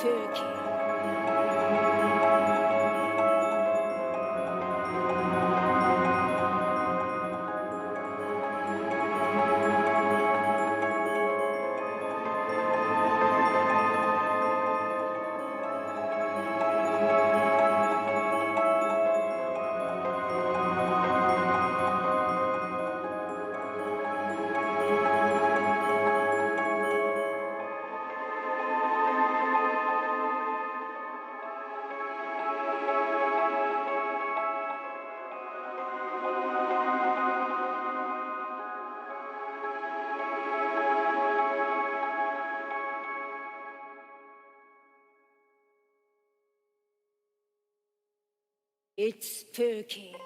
spooky. It's spooky.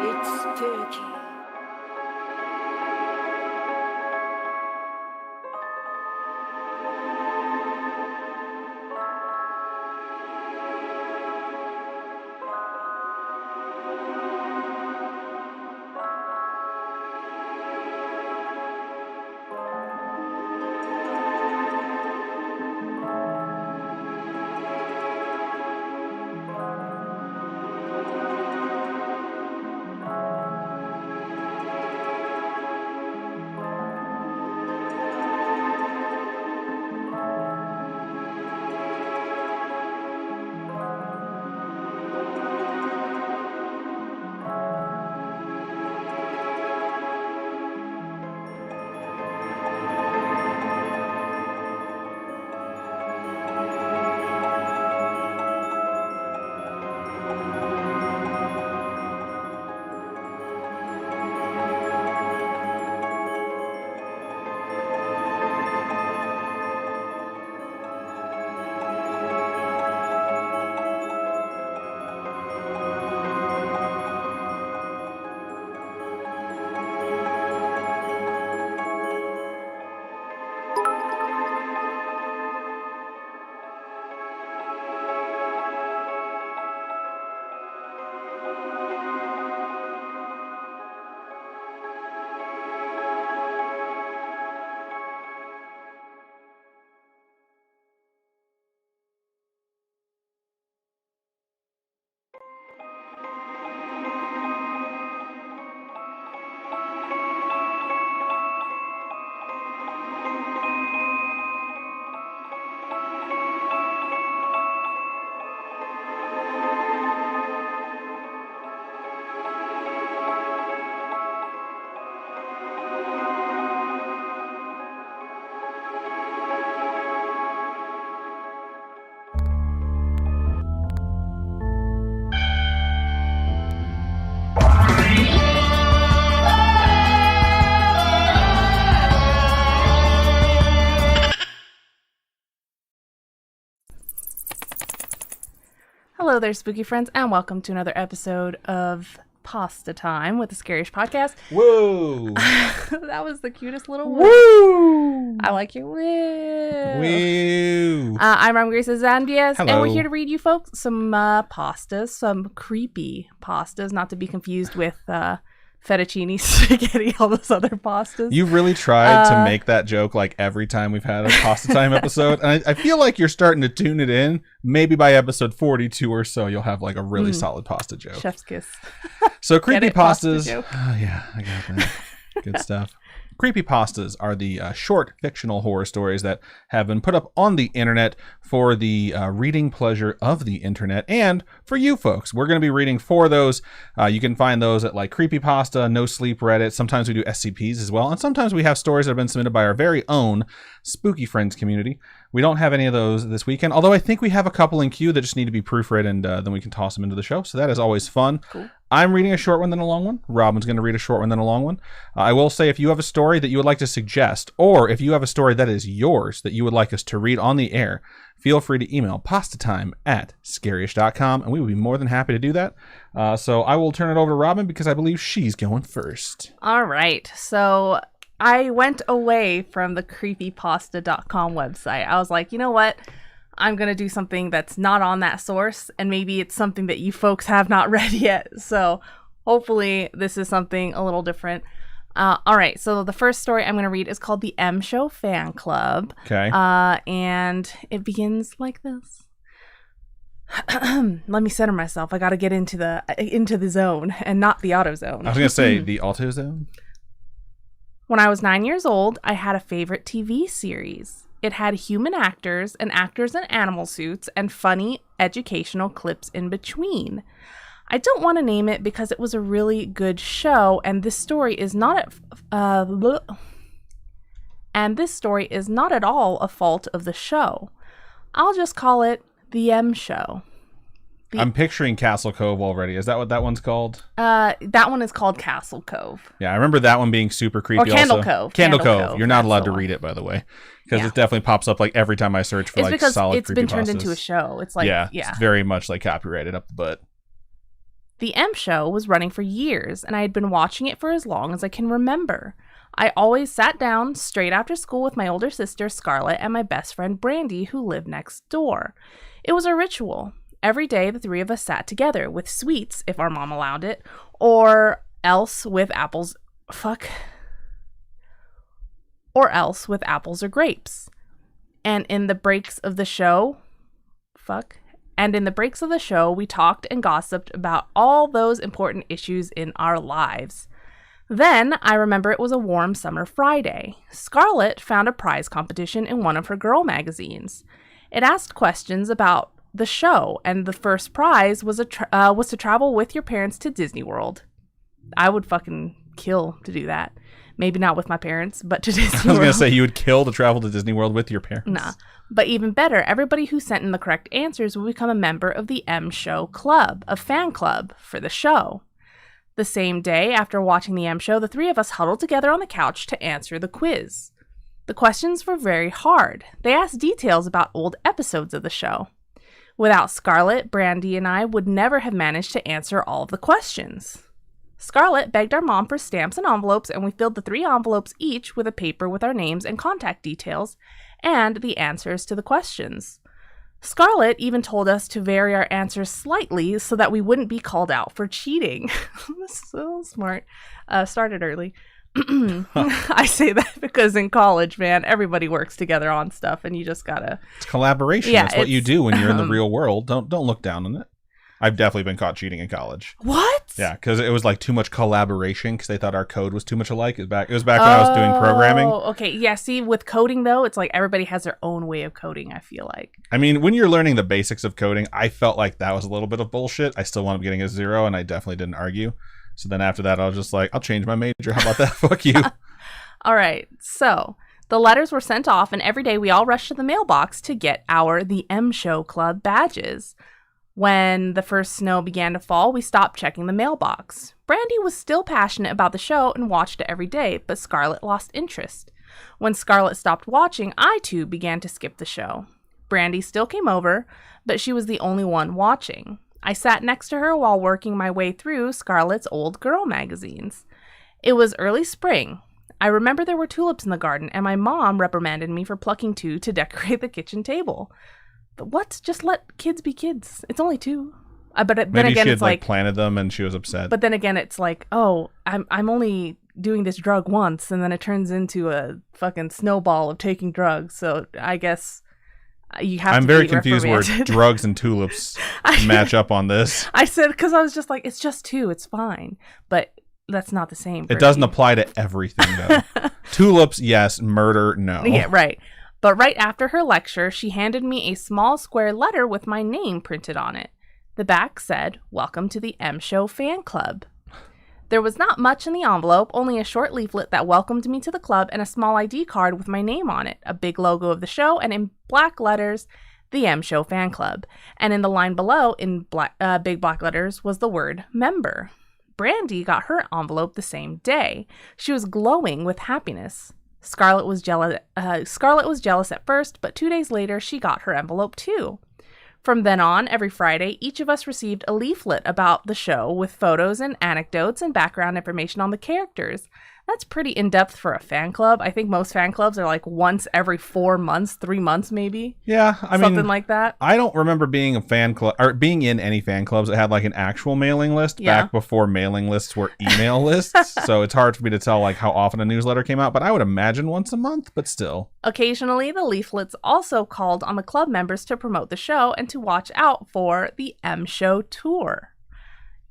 It's spooky. Hello there, spooky friends, and welcome to another episode of Pastatime with the Scaryish Podcast. Woo! That was the cutest little Woo! I like your woo. Woo! I'm Grace Diaz, Hello. and we're here to read you folks some pastas, some creepy pastas, not to be confused with fettuccine, spaghetti, all those other pastas. You really tried to make that joke like every time we've had a Pasta Time episode. And I feel like you're starting to tune it in. Maybe by episode 42 or so, you'll have like a really solid pasta joke. Chef's kiss. So creepypastas. Pasta joke. Oh, yeah, I got that. Good stuff. Creepypastas are the short fictional horror stories that have been put up on the internet for the reading pleasure of the internet and for you folks. We're going to be reading for those. You can find those at like Creepypasta, No Sleep Reddit. Sometimes we do SCPs as well. And sometimes we have stories that have been submitted by our very own Spooky Friends community. We don't have any of those this weekend, although I think we have a couple in queue that just need to be proofread, and then we can toss them into the show. So that is always fun. Cool. I'm reading a short one, then a long one. Robin's going to read a short one, then a long one. I will say if you have a story that you would like to suggest, or if you have a story that is yours that you would like us to read on the air, feel free to email pastatime@scaryish.com, and we would be more than happy to do that. So I will turn it over to Robin because I believe she's going first. All right. So I went away from the creepypasta.com website. I was like, you know what? I'm going to do something that's not on that source, and maybe it's something that you folks have not read yet. So hopefully this is something a little different. All right. So the first story I'm going to read is called The M Show Fan Club. Okay. And it begins like this. Let me center myself. I got to get into the zone and not the auto zone. I was going to say the AutoZone. When I was 9 years old, I had a favorite TV series. It had human actors and actors in animal suits and funny educational clips in between. I don't want to name it because it was a really good show, and this story is not at all a fault of the show. I'll just call it The M Show. I'm picturing Castle Cove already. Is that what that one's called? That one is called Castle Cove. Yeah, I remember that one being super creepy. Or Candle also. Cove. Candle Candle Cove. Cove. You're not That's allowed the to read one. it, by the way, because Yeah. it definitely pops up like every time I search for It's like because solid it's been turned creepypastas. into a show. It's like, yeah. It's very much like copyrighted up the butt. The M Show was running for years, and I had been watching it for as long as I can remember. I always sat down straight after school with my older sister, Scarlett, and my best friend, Brandy, who lived next door. It was a ritual. Every day, the three of us sat together with sweets, if our mom allowed it, or else with apples or grapes. And in the breaks of the show, we talked and gossiped about all those important issues in our lives. Then I remember it was a warm summer Friday. Scarlett found a prize competition in one of her girl magazines. It asked questions about the show, and the first prize was to travel with your parents to Disney World. I would fucking kill to do that. Maybe not with my parents, but to Disney World. I was going to say you would kill to travel to Disney World with your parents. Nah. But even better, everybody who sent in the correct answers would become a member of the M Show Club, a fan club for the show. The same day, after watching the M Show, the three of us huddled together on the couch to answer the quiz. The questions were very hard. They asked details about old episodes of the show. Without Scarlett, Brandy and I would never have managed to answer all of the questions. Scarlett begged our mom for stamps and envelopes, and we filled the 3 envelopes each with a paper with our names and contact details and the answers to the questions. Scarlett even told us to vary our answers slightly so that we wouldn't be called out for cheating. So smart. Started early. I say that because in college, man, everybody works together on stuff, and you just gotta. It's collaboration. Yeah, That's what you do when you're in the real world. Don't look down on it. I've definitely been caught cheating in college. What? Yeah, because it was like too much collaboration because they thought our code was too much alike. It was back when I was doing programming. Oh, okay. Yeah, see, with coding, though, it's like everybody has their own way of coding, I feel like. I mean, when you're learning the basics of coding, I felt like that was a little bit of bullshit. I still wound up getting a 0, and I definitely didn't argue. So then after that, I was just like, I'll change my major. How about that? Fuck you. All right. So the letters were sent off, and every day we all rushed to the mailbox to get the M Show Club badges. When the first snow began to fall, we stopped checking the mailbox. Brandy was still passionate about the show and watched it every day, but Scarlett lost interest. When Scarlett stopped watching, I too began to skip the show. Brandy still came over, but she was the only one watching. I sat next to her while working my way through Scarlett's old girl magazines. It was early spring. I remember there were tulips in the garden, and my mom reprimanded me for plucking 2 to decorate the kitchen table. But what? Just let kids be kids. It's only 2. But then Maybe again, she had it's like planted them and she was upset. But then again, it's like, oh, I'm only doing this drug once, and then it turns into a fucking snowball of taking drugs. So I guess you have. I'm to very be confused where reprimanded. drugs and tulips match up on this. I said because I was just like, it's just 2, it's fine, but that's not the same. It doesn't apply to everything though. Tulips, yes. Murder, no. Yeah, right. But right after her lecture, she handed me a small square letter with my name printed on it. The back said, "Welcome to the M Show Fan Club." There was not much in the envelope, only a short leaflet that welcomed me to the club and a small ID card with my name on it, a big logo of the show, and in black letters, the M Show Fan Club. And in the line below, in big black letters, was the word member. Brandy got her envelope the same day. She was glowing with happiness. Scarlett was jealous at first, but 2 days later, she got her envelope too. From then on, every Friday, each of us received a leaflet about the show with photos and anecdotes and background information on the characters. That's pretty in-depth for a fan club. I think most fan clubs are like once every 4 months, 3 months maybe. Yeah, Something like that. I don't remember being a fan club or being in any fan clubs that had like an actual mailing list back before mailing lists were email lists. So it's hard for me to tell like how often a newsletter came out, but I would imagine once a month, but still. Occasionally, the leaflets also called on the club members to promote the show and to watch out for the M Show tour.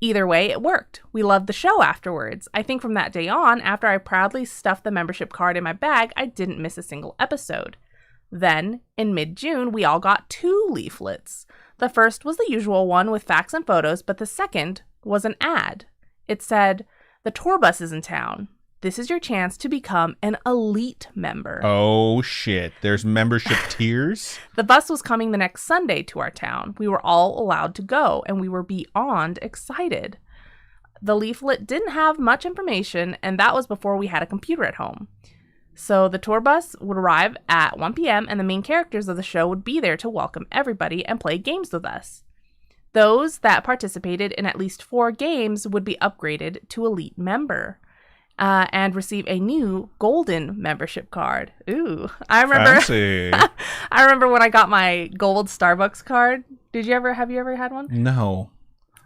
Either way, it worked. We loved the show afterwards. I think from that day on, after I proudly stuffed the membership card in my bag, I didn't miss a single episode. Then, in mid-June, we all got 2 leaflets. The first was the usual one with facts and photos, but the second was an ad. It said, "The tour bus is in town. This is your chance to become an elite member." Oh, shit. There's membership tiers? The bus was coming the next Sunday to our town. We were all allowed to go, and we were beyond excited. The leaflet didn't have much information, and that was before we had a computer at home. So the tour bus would arrive at 1 p.m., and the main characters of the show would be there to welcome everybody and play games with us. Those that participated in at least 4 games would be upgraded to elite member. And receive a new golden membership card. Ooh, I remember. Fancy. I remember when I got my gold Starbucks card. Have you ever had one? No.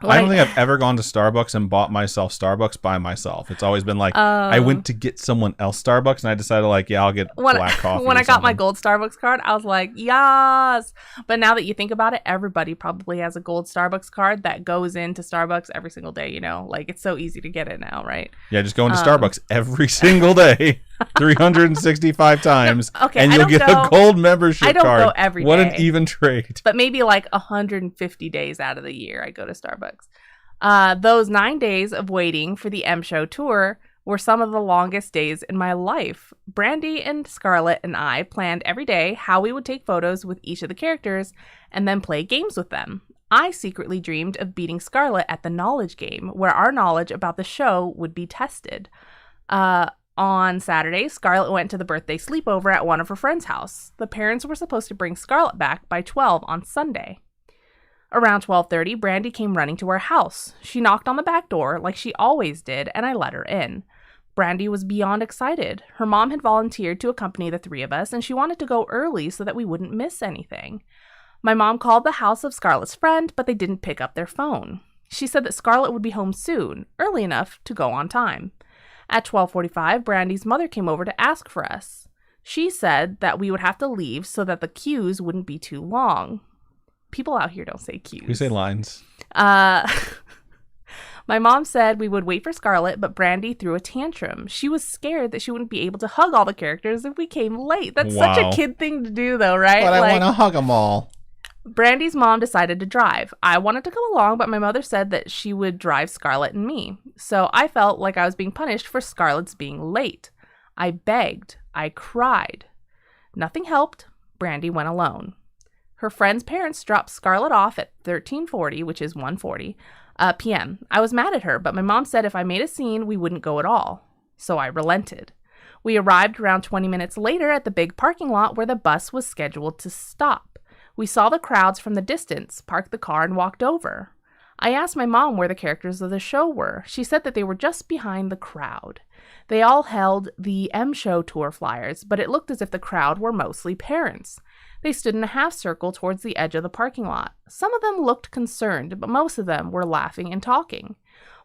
I don't think I've ever gone to Starbucks and bought myself Starbucks by myself. It's always been like, I went to get someone else Starbucks and I decided like, yeah, I'll get black coffee. When I got my gold Starbucks card, I was like, yes. But now that you think about it, everybody probably has a gold Starbucks card that goes into Starbucks every single day, you know? Like, it's so easy to get it now, right? Yeah, just go into Starbucks every single day, 365 times, and you'll get a gold membership card. I don't go every day. What an even trade. But maybe like 150 days out of the year, I go to Starbucks. Those 9 days of waiting for the M Show tour were some of the longest days in my life. Brandy and Scarlett and I planned every day how we would take photos with each of the characters and then play games with them. I secretly dreamed of beating Scarlett at the knowledge game, where our knowledge about the show would be tested. On Saturday, Scarlett went to the birthday sleepover at one of her friend's house. The parents were supposed to bring Scarlett back by 12 on Sunday. Around 12:30, Brandy came running to our house. She knocked on the back door like she always did, and I let her in. Brandy was beyond excited. Her mom had volunteered to accompany the 3 of us, and she wanted to go early so that we wouldn't miss anything. My mom called the house of Scarlett's friend, but they didn't pick up their phone. She said that Scarlett would be home soon, early enough to go on time. At 12:45, Brandy's mother came over to ask for us. She said that we would have to leave so that the queues wouldn't be too long. People out here don't say queues. We say lines. My mom said we would wait for Scarlett, but Brandy threw a tantrum. She was scared that she wouldn't be able to hug all the characters if we came late. That's such a kid thing to do, though, right? But I want to hug them all. Brandy's mom decided to drive. I wanted to come along, but my mother said that she would drive Scarlett and me. So I felt like I was being punished for Scarlett's being late. I begged. I cried. Nothing helped. Brandy went alone. Her friend's parents dropped Scarlett off at 13:40, which is 1:40 p.m. I was mad at her, but my mom said if I made a scene, we wouldn't go at all. So I relented. We arrived around 20 minutes later at the big parking lot where the bus was scheduled to stop. We saw the crowds from the distance, parked the car, and walked over. I asked my mom where the characters of the show were. She said that they were just behind the crowd. They all held the M Show tour flyers, but it looked as if the crowd were mostly parents. They stood in a half circle towards the edge of the parking lot. Some of them looked concerned, but most of them were laughing and talking.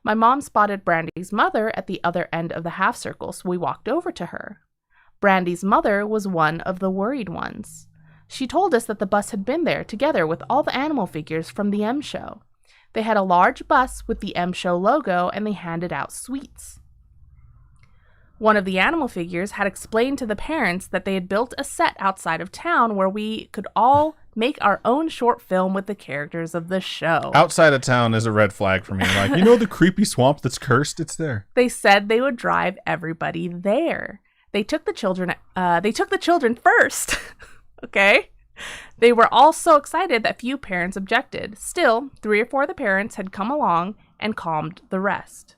My mom spotted Brandy's mother at the other end of the half circle, so we walked over to her. Brandy's mother was one of the worried ones. She told us that the bus had been there together with all the animal figures from the M Show. They had a large bus with the M Show logo, and they handed out sweets. One of the animal figures had explained to the parents that they had built a set outside of town where we could all make our own short film with the characters of the show. Outside of town is a red flag for me. Like, you know the creepy swamp that's cursed? It's there. They said they would drive everybody there. They took the children first. Okay? They were all so excited that few parents objected. Still, 3 or 4 of the parents had come along and calmed the rest.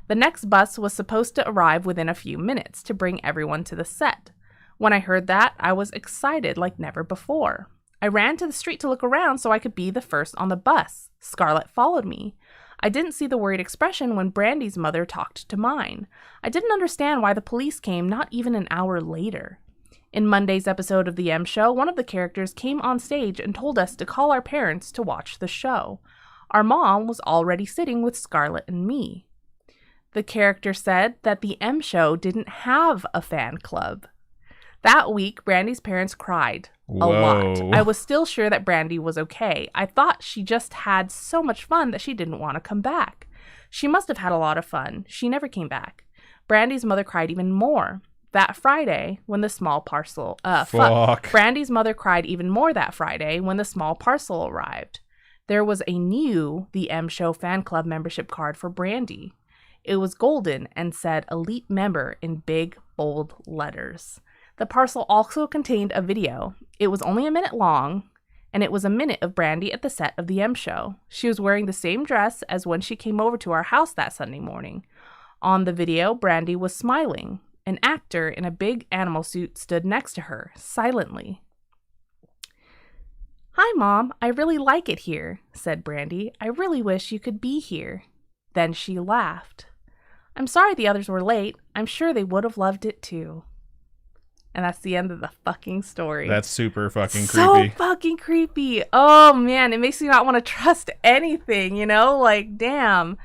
The next bus was supposed to arrive within a few minutes to bring everyone to the set. When I heard that, I was excited like never before. I ran to the street to look around so I could be the first on the bus. Scarlett followed me. I didn't see the worried expression when Brandy's mother talked to mine. I didn't understand why the police came not even an hour later. In Monday's episode of the M Show, one of the characters came on stage and told us to call our parents to watch the show. Our mom was already sitting with Scarlett and me. The character said that the M Show didn't have a fan club. That week, Brandy's parents cried a lot. I was still sure that Brandy was okay. I thought she just had so much fun that she didn't want to come back. She must have had a lot of fun. She never came back. Brandy's mother cried even more. That Friday, when the small parcel... Brandy's mother cried even more that Friday when the small parcel arrived. There was a new The M Show fan club membership card for Brandy. It was golden and said elite member in big, bold letters. The parcel also contained a video. It was only a minute long, and it was a minute of Brandy at the set of the M Show. She was wearing the same dress as when she came over to our house that Sunday morning. On the video, Brandy was smiling. An actor in a big animal suit stood next to her, silently. "Hi, Mom. I really like it here," said Brandy. "I really wish you could be here." Then she laughed. "I'm sorry the others were late. I'm sure they would have loved it too." And that's the end of the fucking story. That's super fucking So creepy. fucking creepy. Oh, man. It makes me not want to trust anything, you know? Like, damn.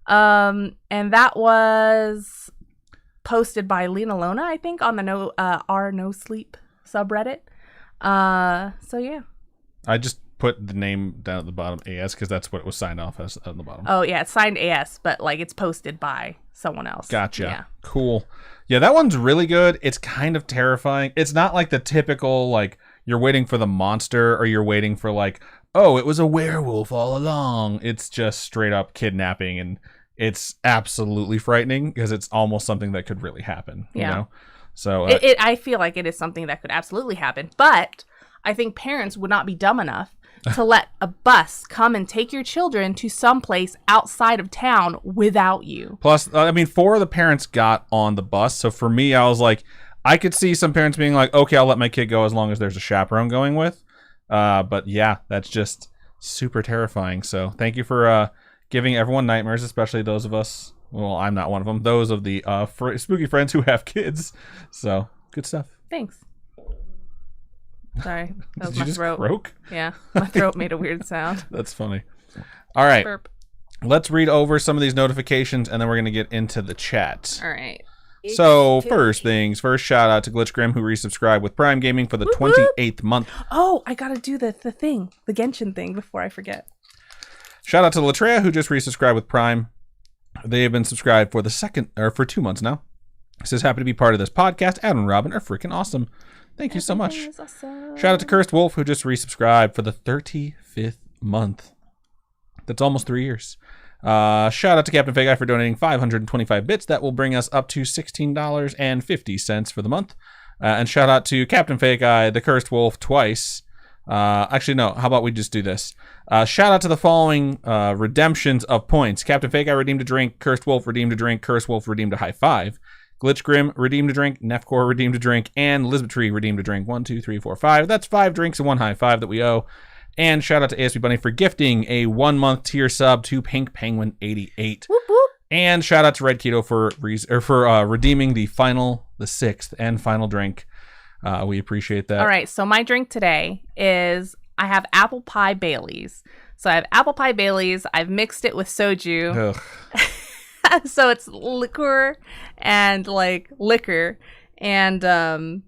And that was posted by Lena Lona, I think, on the our No Sleep subreddit. So, yeah. I just put the name down at the bottom, AS, because that's what it was signed off as on the bottom. Oh, yeah. It's signed AS, but, like, it's posted by someone else. Gotcha. Yeah. Cool. Yeah, that one's really good. It's kind of terrifying. It's not like the typical, like, you're waiting for the monster or you're waiting for, like, oh, it was a werewolf all along. It's just straight up kidnapping, and it's absolutely frightening because it's almost something that could really happen. You know? So I feel like it is something that could absolutely happen, but I think parents would not be dumb enough to let a bus come and take your children to someplace outside of town without you. Plus, I mean, 4 of the parents got on the bus. So for me, I was like, I could see some parents being like, okay, I'll let my kid go as long as there's a chaperone going with. But yeah, that's just super terrifying. So thank you for giving everyone nightmares, especially those of us. Well, I'm not one of them. Those of the spooky friends who have kids. So good stuff. Thanks. Sorry, that was Did my you just throat. croak? Yeah, my throat made a weird sound. That's funny. All right. Burp. Let's read over some of these notifications, and then we're going to get into the chat. All right. So, first things first, shout out to Glitch Grim, who resubscribed with Prime Gaming for the 28th month. Oh, I got to do the thing, the Genshin thing, before I forget. Shout out to Latrea, who just resubscribed with Prime. They have been subscribed for for 2 months now. It says, happy to be part of this podcast. Adam and Robin are freaking awesome. Thank you so much. Awesome. Shout out to Cursed Wolf, who just resubscribed for the 35th month. That's almost 3 years. Shout out to Captain Fake Guy for donating 525 bits. That will bring us up to $16.50 for the month. And shout out to Captain Fake Guy, the Cursed Wolf, twice. Actually, no. How about we just do this? Shout out to the following redemptions of points. Captain Fake Guy redeemed a drink. Cursed Wolf redeemed a drink. Cursed Wolf redeemed a high five. Glitch Grim redeemed a drink, Nefcor redeemed a drink, and Lisbeth Tree redeemed a drink. 1, 2, 3, 4, 5. That's 5 drinks and 1 high five that we owe. And shout out to ASP Bunny for gifting a 1-month tier sub to Pink Penguin 88. Whoop, whoop. And shout out to Red Keto for redeeming the 6th and final drink. We appreciate that. All right, so my drink today is I have apple pie Baileys. So I have apple pie Baileys. I've mixed it with soju. So it's liquor and liquor. And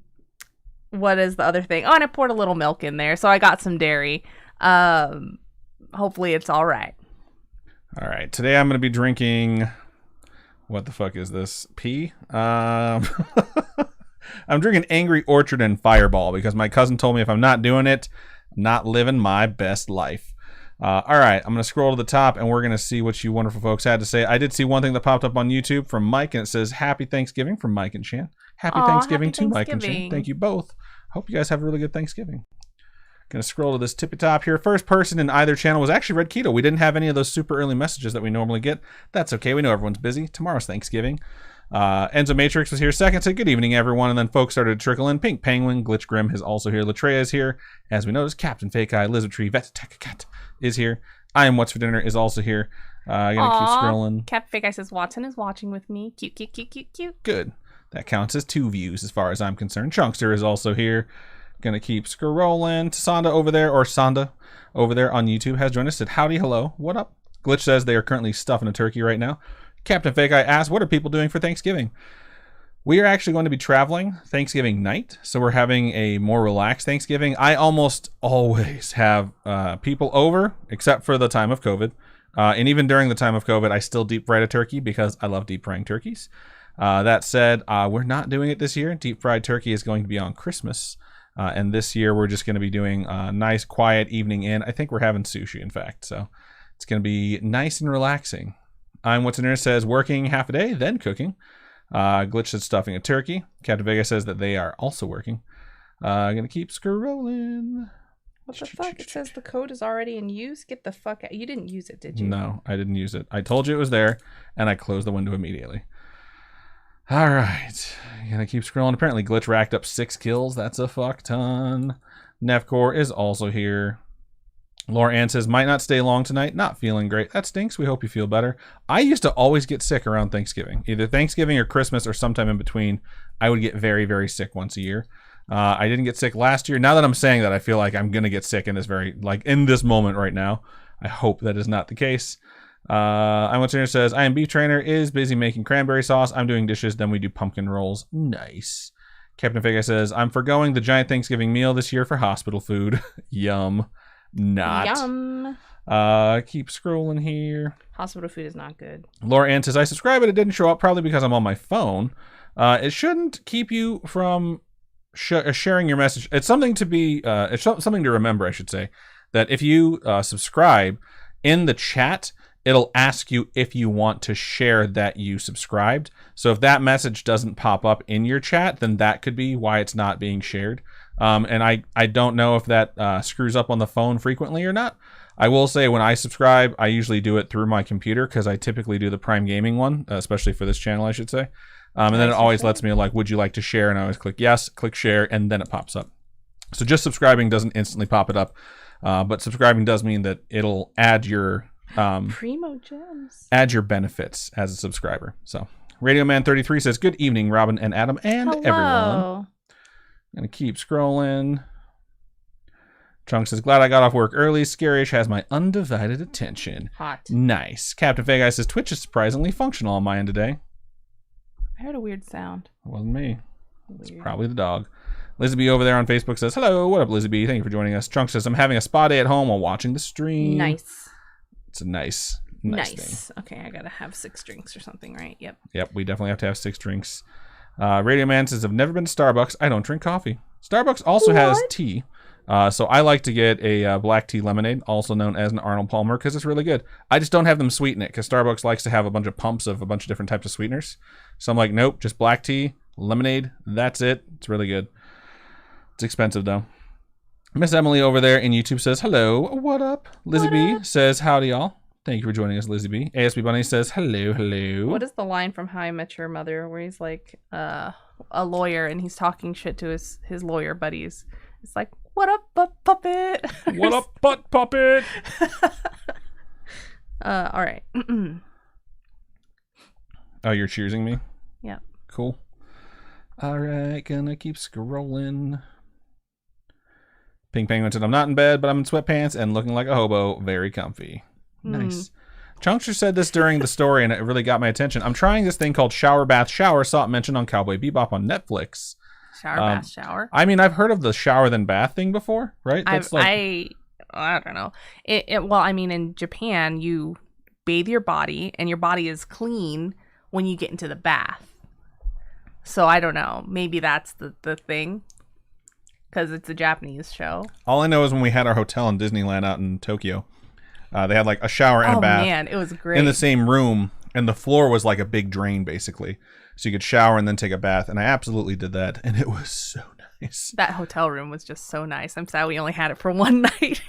what is the other thing? Oh, and I poured a little milk in there. So I got some dairy. Hopefully it's all right. All right. Today I'm going to be drinking. What the fuck is this? Pee? I'm drinking Angry Orchard and Fireball because my cousin told me if I'm not doing it, I'm not living my best life. All right, I'm going to scroll to the top, and we're going to see what you wonderful folks had to say. I did see one thing that popped up on YouTube from Mike, and it says, Happy Thanksgiving from Mike and Shan. Happy Thanksgiving to Mike and Shan. Thank you both. Hope you guys have a really good Thanksgiving. Going to scroll to this tippy top here. First person in either channel was actually Red Keto. We didn't have any of those super early messages that we normally get. That's okay. We know everyone's busy. Tomorrow's Thanksgiving. Enzo Matrix was here second. Said good evening, everyone. And then folks started to trickle in. Pink Penguin, Glitch Grim is also here. Latreia is here. As we noticed, Captain Fake Eye, Lizard Tree, Vet Tech Cat is here. I am What's for Dinner is also here. Gonna keep scrolling. Captain Fake Eye says Watson is watching with me. Cute, cute, cute, cute, cute. Good. That counts as 2 views as far as I'm concerned. Chunkster is also here. Gonna keep scrolling. Sonda over there on YouTube has joined us. Said howdy, hello, what up? Glitch says they are currently stuffing a turkey right now. Captain Fake Eye asks, what are people doing for Thanksgiving? We are actually going to be traveling Thanksgiving night, so we're having a more relaxed Thanksgiving. I almost always have people over, except for the time of COVID. And even during the time of COVID, I still deep fried a turkey because I love deep frying turkeys. That said, we're not doing it this year. Deep fried turkey is going to be on Christmas. And this year, we're just going to be doing a nice, quiet evening in. I think we're having sushi, in fact. So it's going to be nice and relaxing. I'm What's in There says working half a day, then cooking. Glitch says stuffing a turkey. Captain Vega says that they are also working. Going to keep scrolling. What the fuck? It says the code is already in use. Get the fuck out. You didn't use it, did you? No, I didn't use it. I told you it was there, and I closed the window immediately. All right. Gonna keep scrolling. Apparently, Glitch racked up 6 kills. That's a fuck ton. Nefcor is also here. Laura Ann says, might not stay long tonight. Not feeling great. That stinks. We hope you feel better. I used to always get sick around Thanksgiving. Either Thanksgiving or Christmas or sometime in between. I would get very, very sick once a year. I didn't get sick last year. Now that I'm saying that, I feel like I'm going to get sick in this moment right now. I hope that is not the case. I'm What's in There says, I am Beef Trainer is busy making cranberry sauce. I'm doing dishes. Then we do pumpkin rolls. Nice. Captain Figure says, I'm forgoing the giant Thanksgiving meal this year for hospital food. Yum. Not. Yum. Keep scrolling here. Hospital food is not good. Laura Ann says, I subscribed, but it didn't show up probably because I'm on my phone. It shouldn't keep you from sharing your message. It's something to be, it's something to remember, I should say, that if you subscribe in the chat, it'll ask you if you want to share that you subscribed. So if that message doesn't pop up in your chat, then that could be why it's not being shared. And I don't know if that screws up on the phone frequently or not. I will say when I subscribe, I usually do it through my computer because I typically do the Prime Gaming one, especially for this channel, I should say. And then it always lets me would you like to share? And I always click yes, click share, and then it pops up. So just subscribing doesn't instantly pop it up. But subscribing does mean that it'll add your Primo gems. Add your benefits as a subscriber. So Radio Man 33 says, good evening, Robin and Adam and everyone. Gonna keep scrolling. Chunk says, glad I got off work early. Scaryish has my undivided attention. Hot. Nice. Captain Fageye says, Twitch is surprisingly functional on my end today. I heard a weird sound. It wasn't me. Weird. It's probably the dog. Lizzie B over there on Facebook says, hello, what up, Lizzie B? Thank you for joining us. Chunk says, I'm having a spa day at home while watching the stream. Nice. It's a nice thing. Okay, I gotta have 6 drinks or something, right? Yep, we definitely have to have 6 drinks. Radio Man says, I've never been to Starbucks. I don't drink coffee. Starbucks also has tea. So I like to get a black tea lemonade, also known as an Arnold Palmer, because it's really good. I just don't have them sweeten it, because Starbucks likes to have a bunch of pumps of a bunch of different types of sweeteners. So I'm like, nope, just black tea, lemonade, that's it. It's really good. It's expensive, though. Miss Emily over there in YouTube says, hello, what up? Lizzie B says, howdy, y'all. Thank you for joining us, Lizzie B. ASB Bunny says, hello, hello. What is the line from How I Met Your Mother where he's like a lawyer and he's talking shit to his lawyer buddies? It's like, what up, butt puppet? What up, butt puppet? All right. Oh, you're cheersing me? Yeah. Cool. All right, gonna keep scrolling. Pink Penguin said, I'm not in bed, but I'm in sweatpants and looking like a hobo. Very comfy. Nice. Chunkster said this during the story, and it really got my attention. I'm trying this thing called Shower Bath Shower. Saw it mentioned on Cowboy Bebop on Netflix. Shower, bath, shower. I mean, I've heard of the shower then bath thing before, right? That's I don't know. Well, I mean, in Japan, you bathe your body, and your body is clean when you get into the bath. So I don't know. Maybe that's the thing. Because it's a Japanese show. All I know is when we had our hotel in Disneyland out in Tokyo, they had like a shower and a bath. Oh man, it was great. In the same room, and the floor was like a big drain, basically. So you could shower and then take a bath, and I absolutely did that, and it was so nice. That hotel room was just so nice. I'm sad we only had it for one night.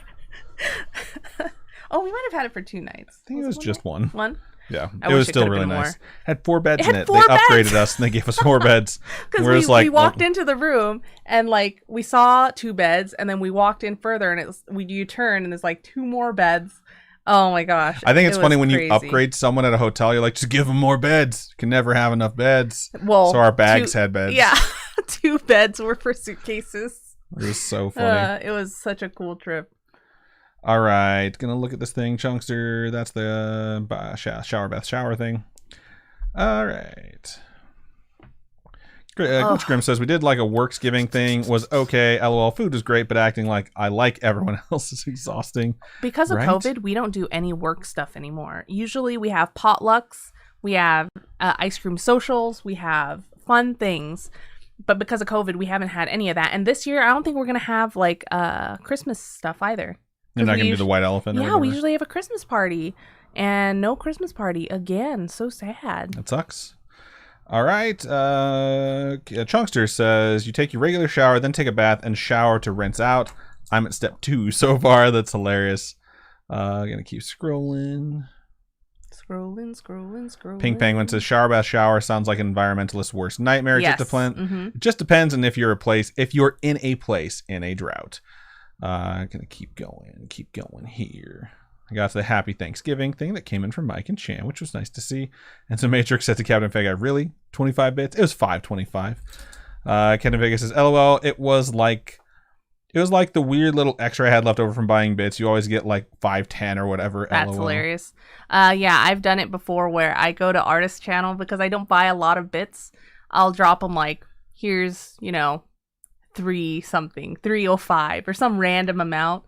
Oh, we might have had it for 2 nights. I think it was just one. One? Yeah, it was still really nice. Had 4 beds in it. They beds. upgraded us and they gave us 4 beds. Because we walked into the room and like we saw 2 beds, and then we walked in further and you turn and there's like 2 more beds. Oh my gosh! I think it's funny when you upgrade someone at a hotel. You're like, just give them more beds. You can never have enough beds. Well, so our bags had beds. Yeah, 2 beds were for suitcases. It was so funny. It was such a cool trip. All right, gonna look at this thing, Chunkster. That's the shower bath shower thing. All right. Glitch Grim says we did like a Worksgiving thing, was okay. LOL, food was great, but acting like I like everyone else is exhausting. Because of COVID, we don't do any work stuff anymore. Usually we have potlucks, we have ice cream socials, we have fun things. But because of COVID, we haven't had any of that. And this year, I don't think we're gonna have like Christmas stuff either. You're not going to do the white elephant? Yeah, we usually have a Christmas party. And no Christmas party. Again, so sad. That sucks. All right. Chunkster says, you take your regular shower, then take a bath, and shower to rinse out. I'm at step 2 so far. That's hilarious. Going to keep scrolling. Scrolling. Pink Penguin says, shower, bath, shower sounds like an environmentalist's worst nightmare. Yes. It just depends on if you're in a place in a drought. Gonna keep going here. I got the happy Thanksgiving thing that came in from Mike and Chan, which was nice to see. And so Matrix said to Captain Vega, really? 25 bits? It was 525. Captain Vega says, LOL, it was like the weird little extra I had left over from buying bits. You always get like 510 or whatever. That's LOL. Hilarious. Yeah, I've done it before where I go to Artist Channel because I don't buy a lot of bits. I'll drop them like, here's, 305 or some random amount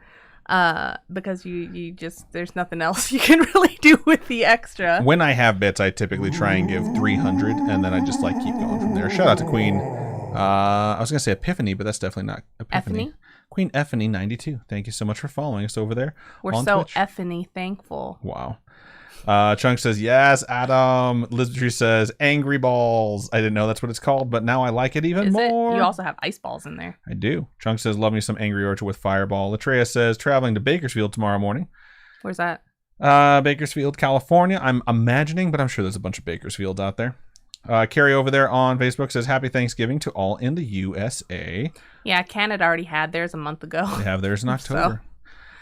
because you just there's nothing else you can really do with the extra. When I have bits, I typically try and give 300 and then I just like keep going from there. Shout out to Queen I was gonna say Epiphany, but that's definitely not Epiphany. Epiphany? Queen Epiphany 92. Thank you so much for following us over there. We're on so Twitch. effing thankful. Wow. Chunk says, yes, Adam. Lizardry says, angry balls. I didn't know that's what it's called, but now I like it even more. You also have ice balls in there. I do. Chunk says, love me some Angry Orchard with Fireball. Latreia says, traveling to Bakersfield tomorrow morning. Where's that? Bakersfield, California. I'm imagining, but I'm sure there's a bunch of Bakersfields out there. Carrie over there on Facebook says, happy Thanksgiving to all in the USA. Yeah, Canada already had theirs a month ago. They have theirs in October. So.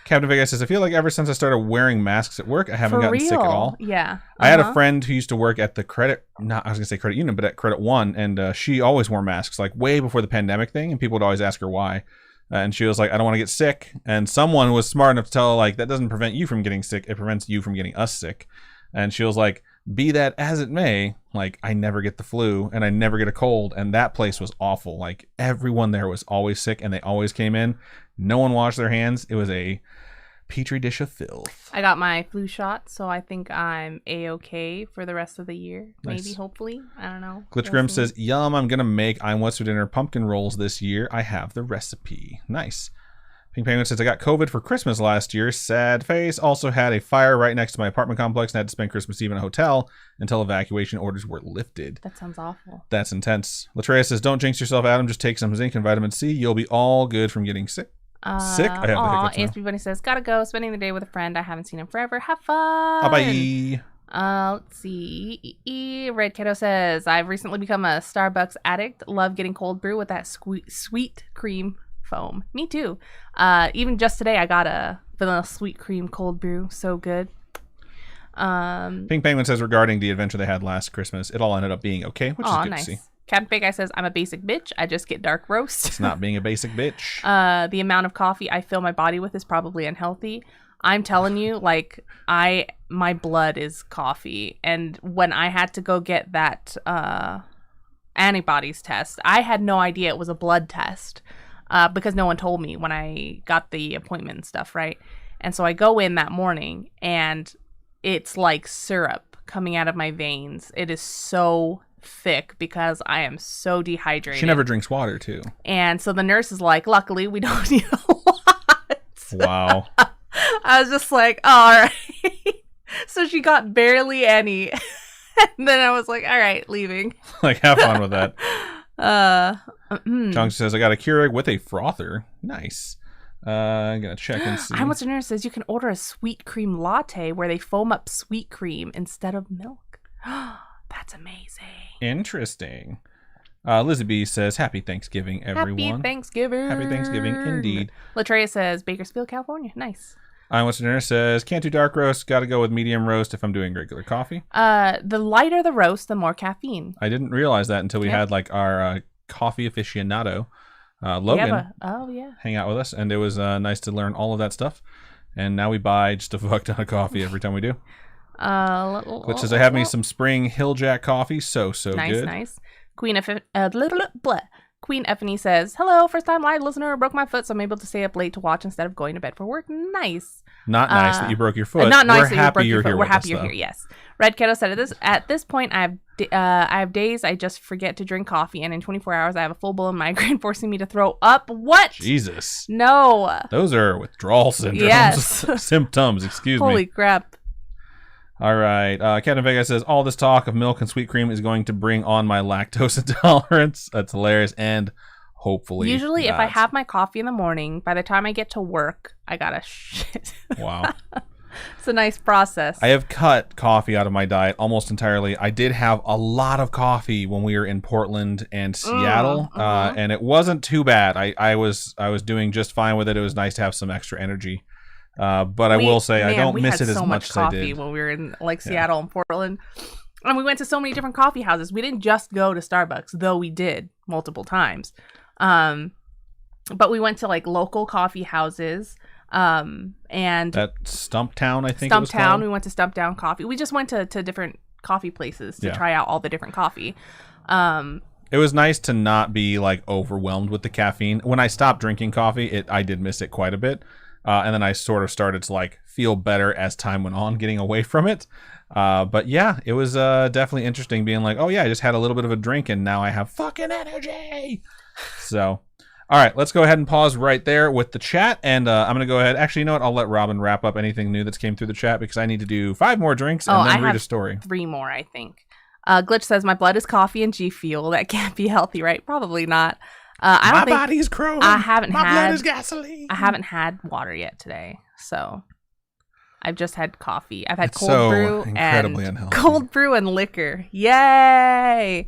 Captain Vegas says, I feel like ever since I started wearing masks at work, I haven't gotten sick at all. Yeah. I had a friend who used to work at the credit union, but at Credit One, and she always wore masks, like way before the pandemic thing, and people would always ask her why. And she was like, I don't want to get sick. And someone was smart enough to tell her, like, that doesn't prevent you from getting sick. It prevents you from getting us sick. And she was like, be that as it may, like, I never get the flu and I never get a cold. And that place was awful. Like, everyone there was always sick and they always came in. No one washed their hands. It was a petri dish of filth. I got my flu shot, so I think I'm A-okay for the rest of the year. Nice. Maybe, hopefully. I don't know. Glitch Grim says, yum, I'm going to make I'm What's for Dinner pumpkin rolls this year. I have the recipe. Nice. Pink Penguin says, I got COVID for Christmas last year. Sad face. Also had a fire right next to my apartment complex and had to spend Christmas Eve in a hotel until evacuation orders were lifted. That sounds awful. That's intense. Latreia says, don't jinx yourself, Adam. Just take some zinc and vitamin C. You'll be all good from getting sick. Sick? I have the hiccups now. ASB Bunny says, gotta go. Spending the day with a friend. I haven't seen him forever. Have fun. Bye. Let's see. Red Kiddo says, I've recently become a Starbucks addict. Love getting cold brew with that sweet cream foam. Me too. Even just today, I got a vanilla sweet cream cold brew. So good. Pink Penguin says, regarding the adventure they had last Christmas, it all ended up being okay, which is good to see. Captain Big Guy says, I'm a basic bitch. I just get dark roast. It's not being a basic bitch. The amount of coffee I fill my body with is probably unhealthy. I'm telling you, like, my blood is coffee. And when I had to go get that antibodies test, I had no idea it was a blood test because no one told me when I got the appointment and stuff, right? And so I go in that morning, and it's like syrup coming out of my veins. It is so thick because I am so dehydrated. She never drinks water, too. And so the nurse is like, luckily, we don't need a lot. Wow. I was just like, all right. So she got barely any. And then I was like, all right, leaving. Like, have fun with that. Chong says, I got a Keurig with a frother. Nice. I'm going to check and see. I'm what's the nurse says you can order a sweet cream latte where they foam up sweet cream instead of milk. That's amazing. Interesting. Lizzie B says, Happy Thanksgiving, everyone. Happy Thanksgiving. Happy Thanksgiving, indeed. Latreia says, Bakersfield, California. Nice. I'm What's Dinner says, can't do dark roast. Got to go with medium roast if I'm doing regular coffee. The lighter the roast, the more caffeine. I didn't realize that until we had like our coffee aficionado, Logan, hang out with us. And it was nice to learn all of that stuff. And now we buy just a fuck ton of coffee every time we do. Which says, I have me some spring Hilljack coffee. So good. Nice. Queen Effany says, hello, first time live listener. Broke my foot, so I'm able to stay up late to watch instead of going to bed for work. Nice. Not nice that you broke your foot. Not nice We're that happy you broke your foot. here. We're happy you're here, yes. Red Kiddo said, at this point, I have days I just forget to drink coffee, and in 24 hours, I have a full-blown migraine forcing me to throw up. What? Jesus. No. Those are withdrawal syndromes. Yes. Symptoms, excuse me. Holy crap. All right. Captain Vega says, all this talk of milk and sweet cream is going to bring on my lactose intolerance. That's hilarious. And hopefully usually if I have my coffee in the morning, by the time I get to work, I gotta shit. Wow. It's a nice process. I have cut coffee out of my diet almost entirely. I did have a lot of coffee when we were in Portland and Seattle, and it wasn't too bad. I was doing just fine with it. It was nice to have some extra energy. But I will say I don't miss it as much as I did when we were in like Seattle and Portland. And we went to so many different coffee houses. We didn't just go to Starbucks, though we did multiple times. But we went to like local coffee houses. And at Stumptown, I think Stumptown. We went to Stumptown Coffee. We just went to different coffee places to try out all the different coffee. It was nice to not be like overwhelmed with the caffeine. When I stopped drinking coffee, I did miss it quite a bit. And then I sort of started to like feel better as time went on, getting away from it. But yeah, it was definitely interesting being like, oh yeah, I just had a little bit of a drink and now I have fucking energy. So, all right, let's go ahead and pause right there with the chat. And I'm going to go ahead. Actually, you know what? I'll let Robin wrap up anything new that's came through the chat because I need to do 5 more drinks and then read a story. 3 more, I think. Glitch says, my blood is coffee and G Fuel. That can't be healthy, right? Probably not. My body's chrome. My blood is gasoline. I haven't had water yet today, so I've just had coffee. I've had cold brew and liquor. Yay!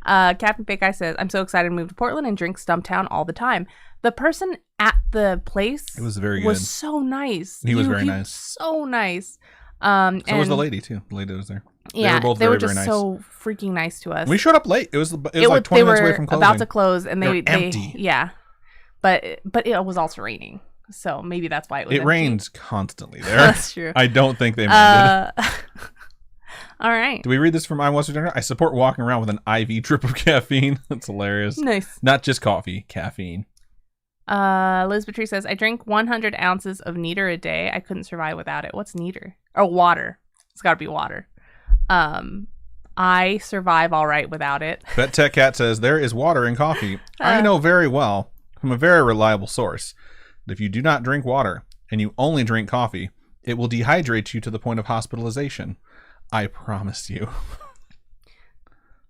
Captain Big Eye says, I'm so excited to move to Portland and drink Stumptown all the time. The person at the place was so nice. He was very nice. So nice. So was the lady too. The lady that was there. Yeah, they were just very nice. so freaking nice to us. We showed up late. It was like 20 minutes away from closing. About to close, and they were empty. Yeah, but it was also raining, so maybe that's why it was. It rains constantly there. That's true. I don't think they minded. All right. Do we read this from I'm Western Dinner? I support walking around with an IV drip of caffeine. That's hilarious. Nice. Not just coffee, caffeine. Liz Patrice says, I drink 100 ounces of Neater a day. I couldn't survive without it. What's Neater? Oh, water. It's got to be water. I survive all right without it. Bet Tech Cat says, there is water in coffee. I know very well from a very reliable source that if you do not drink water and you only drink coffee, it will dehydrate you to the point of hospitalization. I promise you.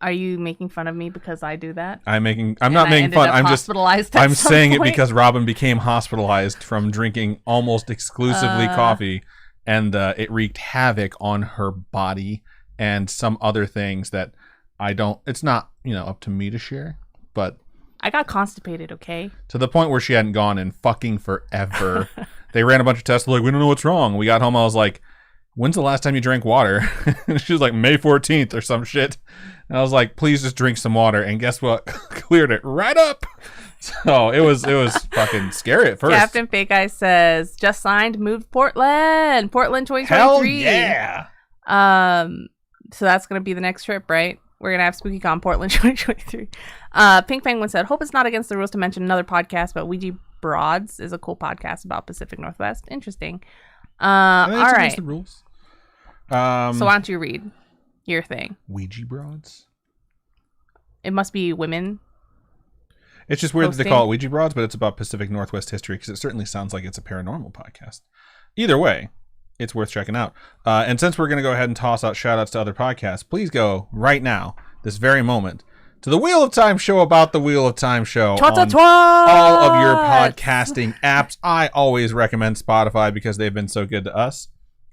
Are you making fun of me because I do that? I'm not making fun. I'm saying it because Robin became hospitalized from drinking almost exclusively coffee, and it wreaked havoc on her body and some other things that it's not, up to me to share, but I got constipated, okay? To the point where she hadn't gone in fucking forever. They ran a bunch of tests, like, we don't know what's wrong. We got home, I was like, when's the last time you drank water? She was like, May 14th or some shit. And I was like, please just drink some water. And guess what? Cleared it right up. So it was fucking scary at first. Captain Fake Eye says, just signed, moved Portland 2023. Hell yeah. So that's going to be the next trip, right? We're going to have SpookyCon Portland 2023. Pink Penguin said, hope it's not against the rules to mention another podcast, but Ouija Broads is a cool podcast about Pacific Northwest. Interesting. All right. Against the rules. So why don't you read your thing? Ouija Broads? It must be women. It's just weird that they call it Ouija Broads, but it's about Pacific Northwest history because it certainly sounds like it's a paranormal podcast. Either way, it's worth checking out. And since we're going to go ahead and toss out shout outs to other podcasts, please go right now, this very moment, to the Wheel of Time show about the Wheel of Time show on all of your podcasting apps. I always recommend Spotify because they've been so good to us.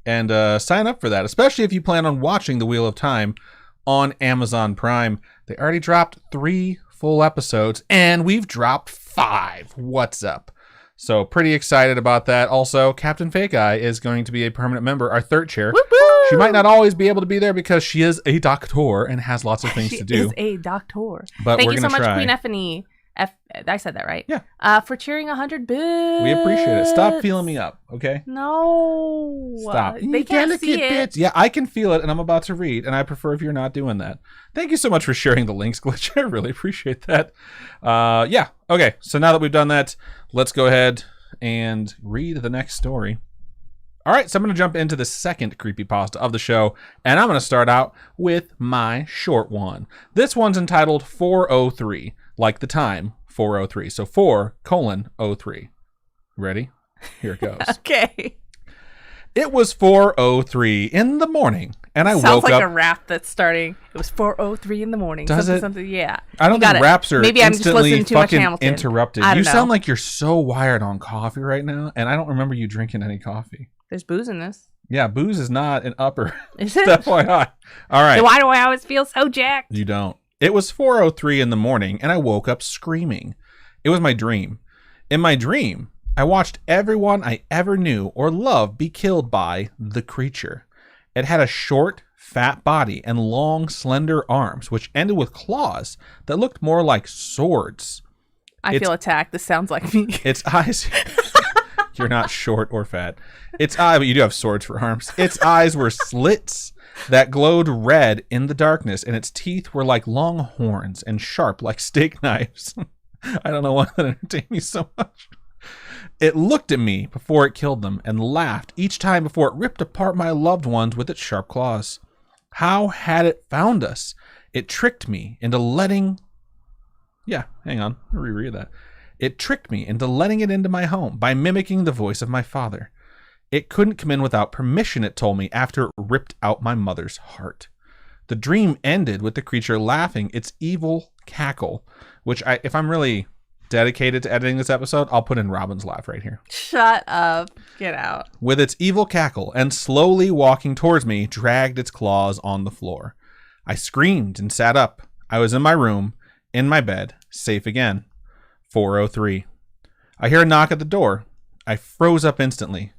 And sign up for that, especially if you plan on watching the Wheel of Time on Amazon Prime. They already dropped 3 full episodes, and we've dropped 5. What's up? So pretty excited about that. Also, Captain Fake Eye is going to be a permanent member, our 3rd chair. Woo-hoo! She might not always be able to be there because she is a doctor and has lots of things to do. She is a doctor. But Thank we're you so much, try. Queen Effany. I said that right? Yeah. For cheering 100 bits. We appreciate it. Stop feeling me up, okay? No. Stop. They can't see it. Bits. Yeah, I can feel it, and I'm about to read, and I prefer if you're not doing that. Thank you so much for sharing the links, Glitch. I really appreciate that. Yeah. Okay, so now that we've done that, let's go ahead and read the next story. All right, so I'm going to jump into the second creepypasta of the show, and I'm going to start out with my short one. This one's entitled 403, like the time 403. So 4:03. Ready? Here it goes. Okay. It was 4:03 in the morning, and I woke up. Sounds like a rap that's starting. It was 4:03 in the morning. Does it? Something, yeah. I don't think raps are Maybe I'm just instantly listening too much fucking Hamilton. interrupted. I don't You know. sound like you're so wired on coffee right now, and I don't remember you drinking any coffee. There's booze in this. Yeah, booze is not an upper. Is it? FYI. All right. So why do I always feel so jacked? You don't. It was 4:03 in the morning, and I woke up screaming. It was my dream. In my dream, I watched everyone I ever knew or loved be killed by the creature. It had a short, fat body and long, slender arms, which ended with claws that looked more like swords. I feel attacked. This sounds like me. Its eyes... You're not short or fat. But you do have swords for arms. Its eyes were slits that glowed red in the darkness, and its teeth were like long horns and sharp like steak knives. I don't know why that entertained me so much. It looked at me before it killed them and laughed each time before it ripped apart my loved ones with its sharp claws. How had it found us? It tricked me into letting... Yeah, hang on. I'll reread that. It tricked me into letting it into my home by mimicking the voice of my father. It couldn't come in without permission, it told me, after it ripped out my mother's heart. The dream ended with the creature laughing its evil cackle, which if I'm really dedicated to editing this episode, I'll put in Robin's laugh right here. Shut up. Get out. With its evil cackle and slowly walking towards me, dragged its claws on the floor. I screamed and sat up. I was in my room, in my bed, safe again. 4:03. I hear a knock at the door. I froze up instantly.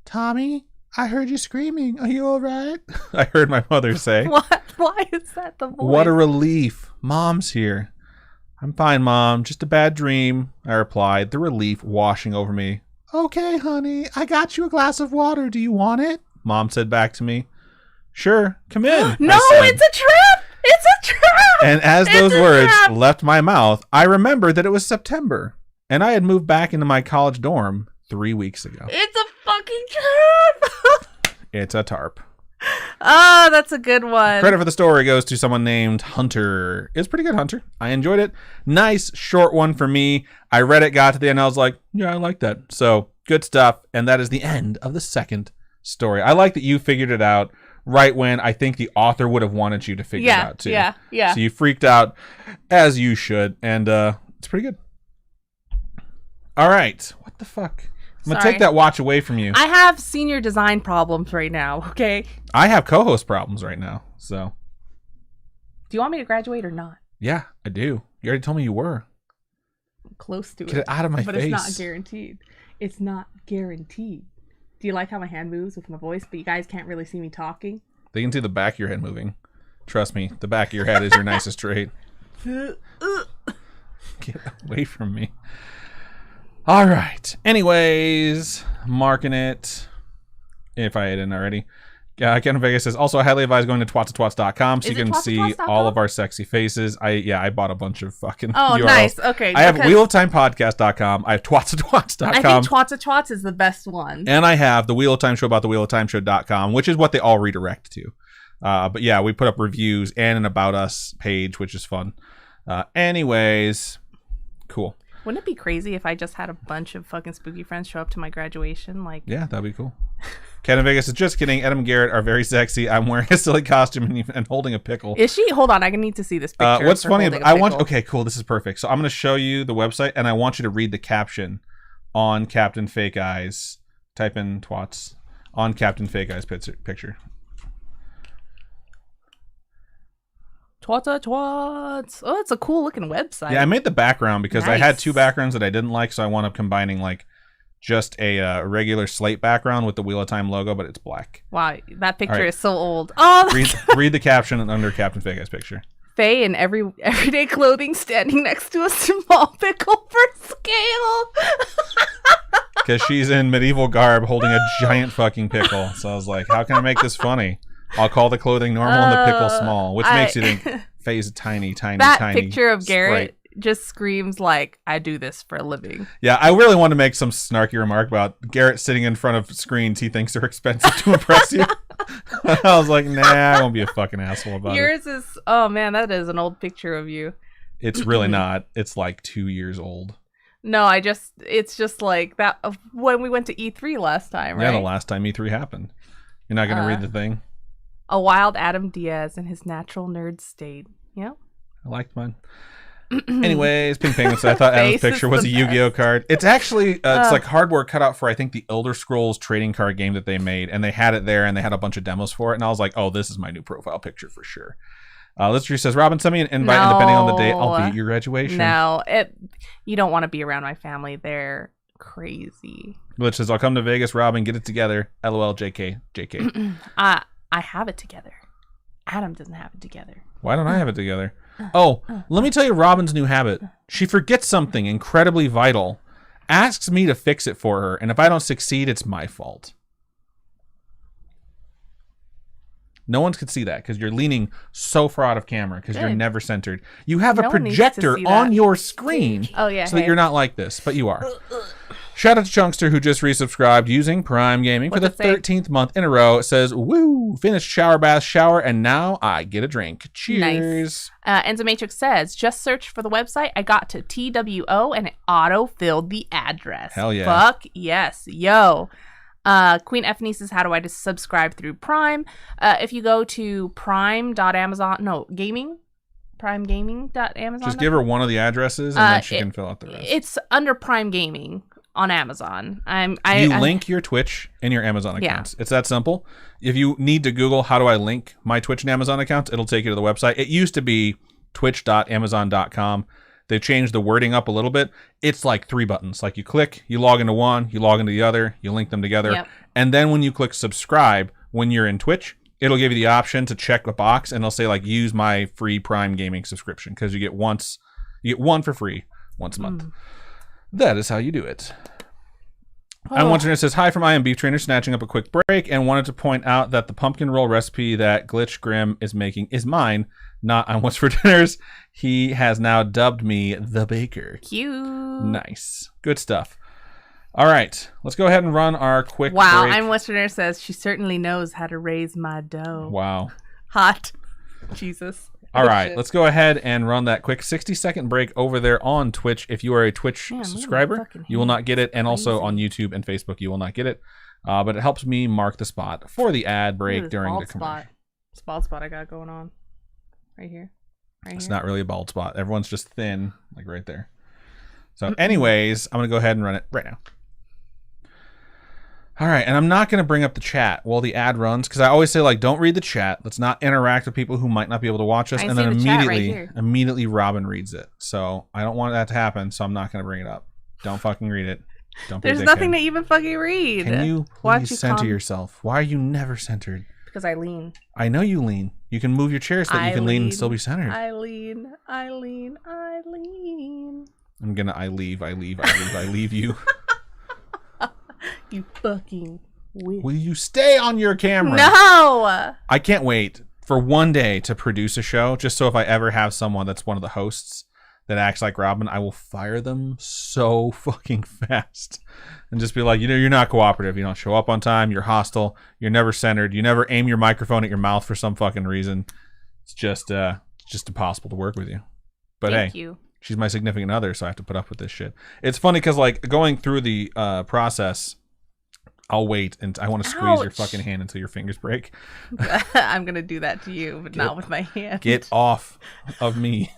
Tommy, I heard you screaming. Are you all right? I heard my mother say. What? Why is that the voice? What a relief. Mom's here. I'm fine, Mom. Just a bad dream, I replied, the relief washing over me. Okay, honey. I got you a glass of water. Do you want it? Mom said back to me. Sure. Come in. No, it's a trap. It's a trap. And as those words left my mouth, I remembered that it was September, and I had moved back into my college dorm 3 weeks ago. It's a fucking trap. It's a tarp. Oh, that's a good one. Credit for the story goes to someone named Hunter. It's pretty good, Hunter. I enjoyed it. Nice, short one for me. I read it, got to the end, I was like, yeah, I like that. So, good stuff. And that is the end of the second story. I like that you figured it out right when I think the author would have wanted you to figure it out too. Yeah. So you freaked out, as you should, and it's pretty good. All right, what the fuck? I'm gonna take that watch away from you. I have senior design problems right now. Okay. I have co-host problems right now. So. Do you want me to graduate or not? Yeah, I do. You already told me you were. I'm close to it. Get it out of my face. But it's not guaranteed. It's not guaranteed. Do you like how my hand moves with my voice, but you guys can't really see me talking? They can see the back of your head moving. Trust me, the back of your head is your nicest trait. Get away from me. All right. Anyways, marking it. If I hadn't already. Ken Vegas says, also, I highly advise going to twats2twats.com so you can see all of our sexy faces. I bought a bunch of fucking URLs. Nice. Okay. I have wheeloftimepodcast.com. I have twats2twats.com. I think Twats2Twats is the best one. And I have the Wheel of Time Show about the wheeloftimeshow.com, which is what they all redirect to. But yeah, we put up reviews and an About Us page, which is fun. Anyways, cool. Wouldn't it be crazy if I just had a bunch of fucking spooky friends show up to my graduation? Like, yeah, that'd be cool. Ken Vegas is just kidding. Ed and Garrett are very sexy. I'm wearing a silly costume and holding a pickle. Is she? Hold on, I need to see this picture. What's funny? Okay, cool. This is perfect. So I'm going to show you the website, and I want you to read the caption on Captain Fake Eyes. Type in twats on Captain Fake Eyes picture. Twats. Oh, it's a cool looking website. Yeah, I made the background because I had two backgrounds that I didn't like, so I wound up combining like just a regular slate background with the Wheel of Time logo, but it's black. Wow, that picture is so old. Oh, read the caption under Captain Fake Eyes picture. Faye in everyday clothing standing next to a small pickle for scale. Because she's in medieval garb holding a giant fucking pickle. So I was like, how can I make this funny? I'll call the clothing normal and the pickle small, which makes you think Faye's tiny. That picture of Garrett just screams like, I do this for a living. Yeah, I really want to make some snarky remark about Garrett sitting in front of screens he thinks are expensive to impress you. I was like, nah, I won't be a fucking asshole about Yours is, oh man, that is an old picture of you. It's really not. It's like 2 years old. No, it's just like that of when we went to E3 last time, right? Yeah, the last time E3 happened. You're not going to read the thing? A wild Adam Diaz in his natural nerd state. Yeah. I liked mine. Anyways, Pink Penguin said, I thought Adam's picture was a Yu-Gi-Oh card. It's actually, it's like hardware cut out for, I think, the Elder Scrolls trading card game that they made. And they had it there and they had a bunch of demos for it. And I was like, oh, this is my new profile picture for sure. Lister says, Robin, send me an invite and depending on the day, I'll be at your graduation. No, you don't want to be around my family. They're crazy. Glitch says, I'll come to Vegas, Robin, get it together. LOL, JK, JK. I have it together. Adam doesn't have it together. Why don't I have it together? Oh, let me tell you Robin's new habit. She forgets something incredibly vital, asks me to fix it for her, and if I don't succeed, it's my fault. No one could see that because you're leaning so far out of camera because you're never centered. You have a projector on your screen so that you're not like this, but you are. Shout out to Chunkster who just resubscribed using Prime Gaming for the 13th month in a row. It says, woo, finished shower, bath, shower, and now I get a drink. Cheers. Nice. Enzo Matrix says, just search for the website. I got to TWO and it auto-filled the address. Hell yeah. Fuck yes. Yo. Queen Effany says, how do I just subscribe through Prime? If you go to primegaming.amazon. Just give her one of the addresses and then she can fill out the rest. It's under Prime Gaming on Amazon. You link your Twitch and your Amazon accounts. Yeah. It's that simple. If you need to Google how do I link my Twitch and Amazon accounts, it'll take you to the website. It used to be twitch.amazon.com. They've changed the wording up a little bit. It's like 3 buttons. Like you click, you log into one, you log into the other, you link them together. Yep. And then when you click subscribe, when you're in Twitch, it'll give you the option to check a box and it'll say like use my free Prime Gaming subscription because you get one for free once a month. That is how you do it. I'm wondering, it says, hi from I Am Beef Trainer, snatching up a quick break and wanted to point out that the pumpkin roll recipe that Glitch Grim is making is mine, not on What's for Dinners. He has now dubbed me the baker. Cute. Nice. Good stuff. All right. Let's go ahead and run our quick break. I'm Westerner says, she certainly knows how to raise my dough. Wow. Hot. Jesus. All right, let's go ahead and run that quick 60-second break over there on Twitch. If you are a Twitch subscriber, you will not get it. And also on YouTube and Facebook, you will not get it. But it helps me mark the spot for the ad break during the commercial. This bald spot I got going on right here. It's not really a bald spot. Everyone's just thin, like right there. So anyways, I'm going to go ahead and run it right now. All right, and I'm not going to bring up the chat while the ad runs, because I always say, like, don't read the chat. Let's not interact with people who might not be able to watch us. And then immediately Robin reads it. So I don't want that to happen, so I'm not going to bring it up. Don't fucking read it. Don't be There's nothing to even fucking read. Can you please center yourself? Why are you never centered? Because I lean. I know you lean. You can move your chair so that you can lean and still be centered. I lean. I'm going to I leave you. You fucking witch. Will you stay on your camera? No! I can't wait for one day to produce a show, just so if I ever have someone that's one of the hosts that acts like Robin, I will fire them so fucking fast. And just be like, you're not cooperative. You don't show up on time. You're hostile. You're never centered. You never aim your microphone at your mouth for some fucking reason. It's just impossible to work with you. But Thank you. She's my significant other, so I have to put up with this shit. It's funny because, like, going through the process, I'll wait, and I want to squeeze your fucking hand until your fingers break. I'm going to do that to you, but not with my hand. Get off of me.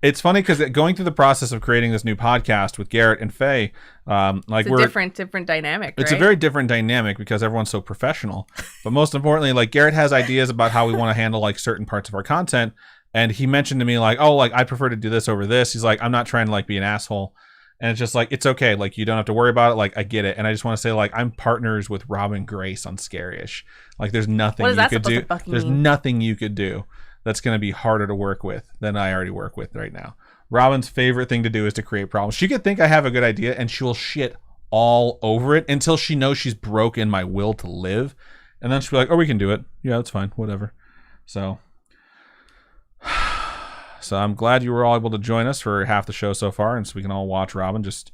It's funny because going through the process of creating this new podcast with Garrett and Faye, like it's a different dynamic, It's a very different dynamic because everyone's so professional. But most importantly, like, Garrett has ideas about how we want to handle, like, certain parts of our content. And he mentioned to me, like, oh, like, I prefer to do this over this. He's like, I'm not trying to, like, be an asshole. And it's just like, it's okay. Like, you don't have to worry about it. Like, I get it. And I just want to say, like, I'm partners with Robin Grace on Scaryish. Like, there's nothing you could do. There's nothing you could do that's going to be harder to work with than I already work with right now. Robin's favorite thing to do is to create problems. She could think I have a good idea, and she'll shit all over it until she knows she's broken my will to live. And then she'll be like, oh, we can do it. Yeah, that's fine. Whatever. So I'm glad you were all able to join us for half the show so far, and so we can all watch Robin just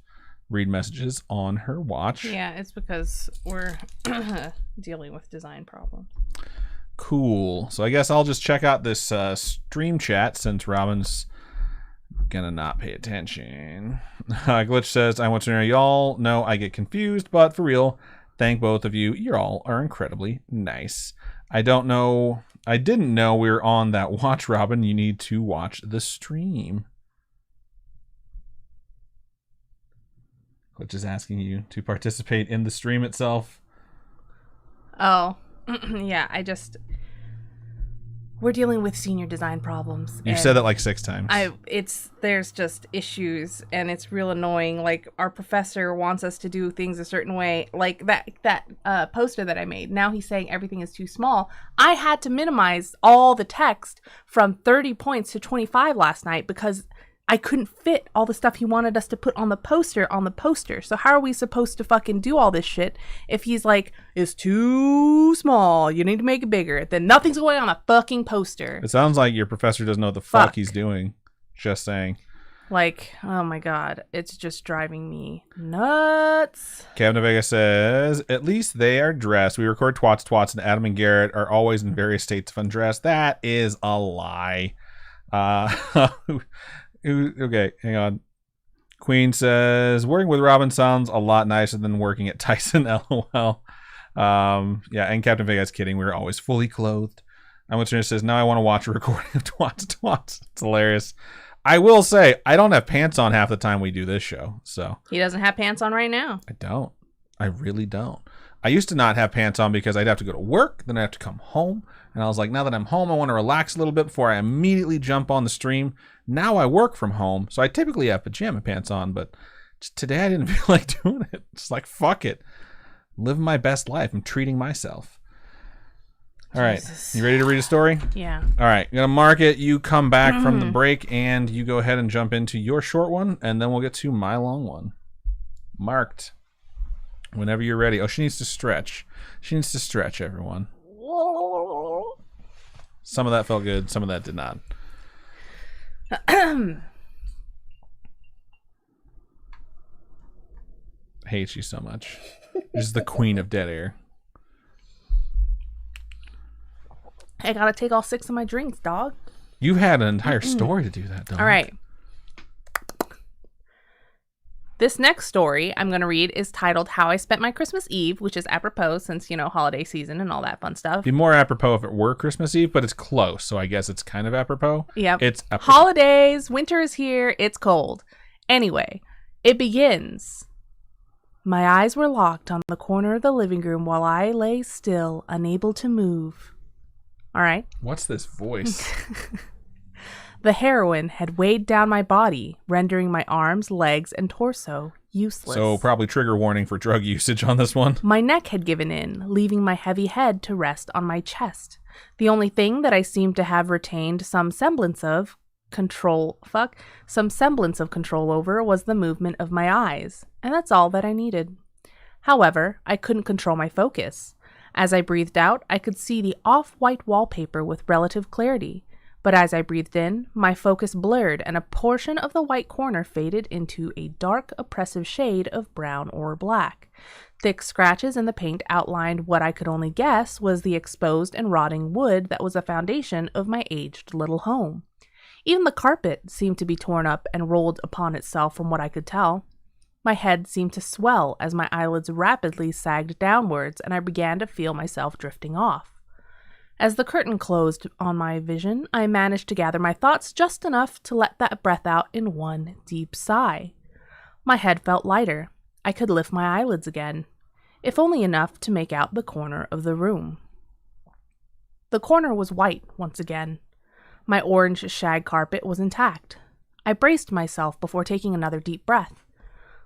read messages on her watch. Yeah, it's because we're dealing with design problems. Cool. So I guess I'll just check out this stream chat since Robin's gonna not pay attention. Glitch says, I want to know, y'all know I get confused, but for real, thank both of you. You all are incredibly nice. I didn't know we were on that watch, Robin. You need to watch the stream. Glitch is asking you to participate in the stream itself. Oh, yeah, we're dealing with senior design problems. You've said that like 6 times. There's just issues, and it's real annoying. Like, our professor wants us to do things a certain way. Like that poster that I made. Now he's saying everything is too small. I had to minimize all the text from 30 points to 25 last night because I couldn't fit all the stuff he wanted us to put on the poster. So how are we supposed to fucking do all this shit if he's like, it's too small, you need to make it bigger, then nothing's going on a fucking poster. It sounds like your professor doesn't know what the fuck he's doing. Just saying. Like, oh my god, it's just driving me nuts. Kevin Vega says, at least they are dressed. We record Twats, and Adam and Garrett are always in various states of undress. That is a lie. Okay, hang on. Queen says, working with Robin sounds a lot nicer than working at Tyson, LOL. Yeah, and Captain Vega's kidding. We're always fully clothed. I'm Turner says, now I want to watch a recording of Twats. It's hilarious. I will say, I don't have pants on half the time we do this show. So he doesn't have pants on right now. I don't. I really don't. I used to not have pants on because I'd have to go to work, then I'd have to come home. And I was like, now that I'm home, I want to relax a little bit before I immediately jump on the stream. Now I work from home, so I typically have pajama pants on, but just today I didn't feel like doing it. Just like, fuck it. Living my best life. I'm treating myself. All right. You ready to read a story? Yeah. All right. I'm going to mark it. You come back from the break, and you go ahead and jump into your short one, and then we'll get to my long one. Marked. Whenever you're ready. Oh, she needs to stretch. She needs to stretch, everyone. Some of that felt good. Some of that did not. I hate you so much. This is the queen of dead air. I gotta take all 6 of my drinks, dog. You had an entire story to do that, dog. All right. This next story I'm going to read is titled How I Spent My Christmas Eve, which is apropos since, holiday season and all that fun stuff. Be more apropos if it were Christmas Eve, but it's close, so I guess it's kind of apropos. Yep. It's apropos. Holidays, winter is here, it's cold. Anyway, it begins. My eyes were locked on the corner of the living room while I lay still, unable to move. All right. What's this voice? The heroin had weighed down my body, rendering my arms, legs, and torso useless. So probably trigger warning for drug usage on this one. My neck had given in, leaving my heavy head to rest on my chest. The only thing that I seemed to have retained some semblance of control over was the movement of my eyes, and that's all that I needed. However, I couldn't control my focus. As I breathed out, I could see the off-white wallpaper with relative clarity. But as I breathed in, my focus blurred and a portion of the white corner faded into a dark, oppressive shade of brown or black. Thick scratches in the paint outlined what I could only guess was the exposed and rotting wood that was the foundation of my aged little home. Even the carpet seemed to be torn up and rolled upon itself from what I could tell. My head seemed to swell as my eyelids rapidly sagged downwards and I began to feel myself drifting off. As the curtain closed on my vision, I managed to gather my thoughts just enough to let that breath out in one deep sigh. My head felt lighter. I could lift my eyelids again, if only enough to make out the corner of the room. The corner was white once again. My orange shag carpet was intact. I braced myself before taking another deep breath.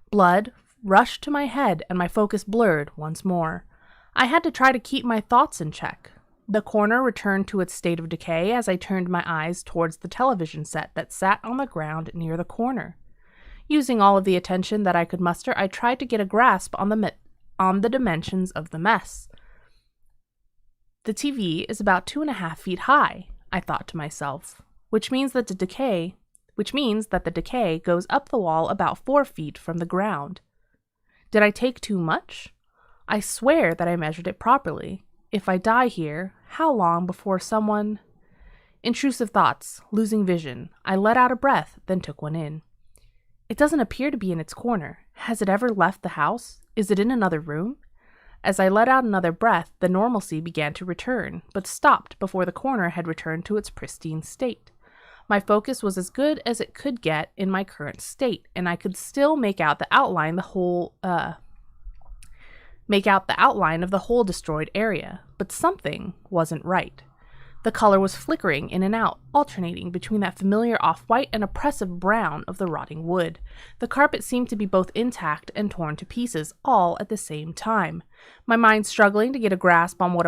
Blood rushed to my head and my focus blurred once more. I had to try to keep my thoughts in check. The corner returned to its state of decay as I turned my eyes towards the television set that sat on the ground near the corner. Using all of the attention that I could muster, I tried to get a grasp on the dimensions of the mess. The TV is about 2.5 feet high, I thought to myself, which means that the decay goes up the wall about 4 feet from the ground. Did I take too much? I swear that I measured it properly. If I die here, how long before someone... Intrusive thoughts, losing vision. I let out a breath, then took one in. It doesn't appear to be in its corner. Has it ever left the house? Is it in another room? As I let out another breath, the normalcy began to return, but stopped before the corner had returned to its pristine state. My focus was as good as it could get in my current state, and I could still make out the outline of the whole destroyed area, but something wasn't right. The color was flickering in and out, alternating between that familiar off-white and oppressive brown of the rotting wood. The carpet seemed to be both intact and torn to pieces, all at the same time. My mind struggled to get a grasp on what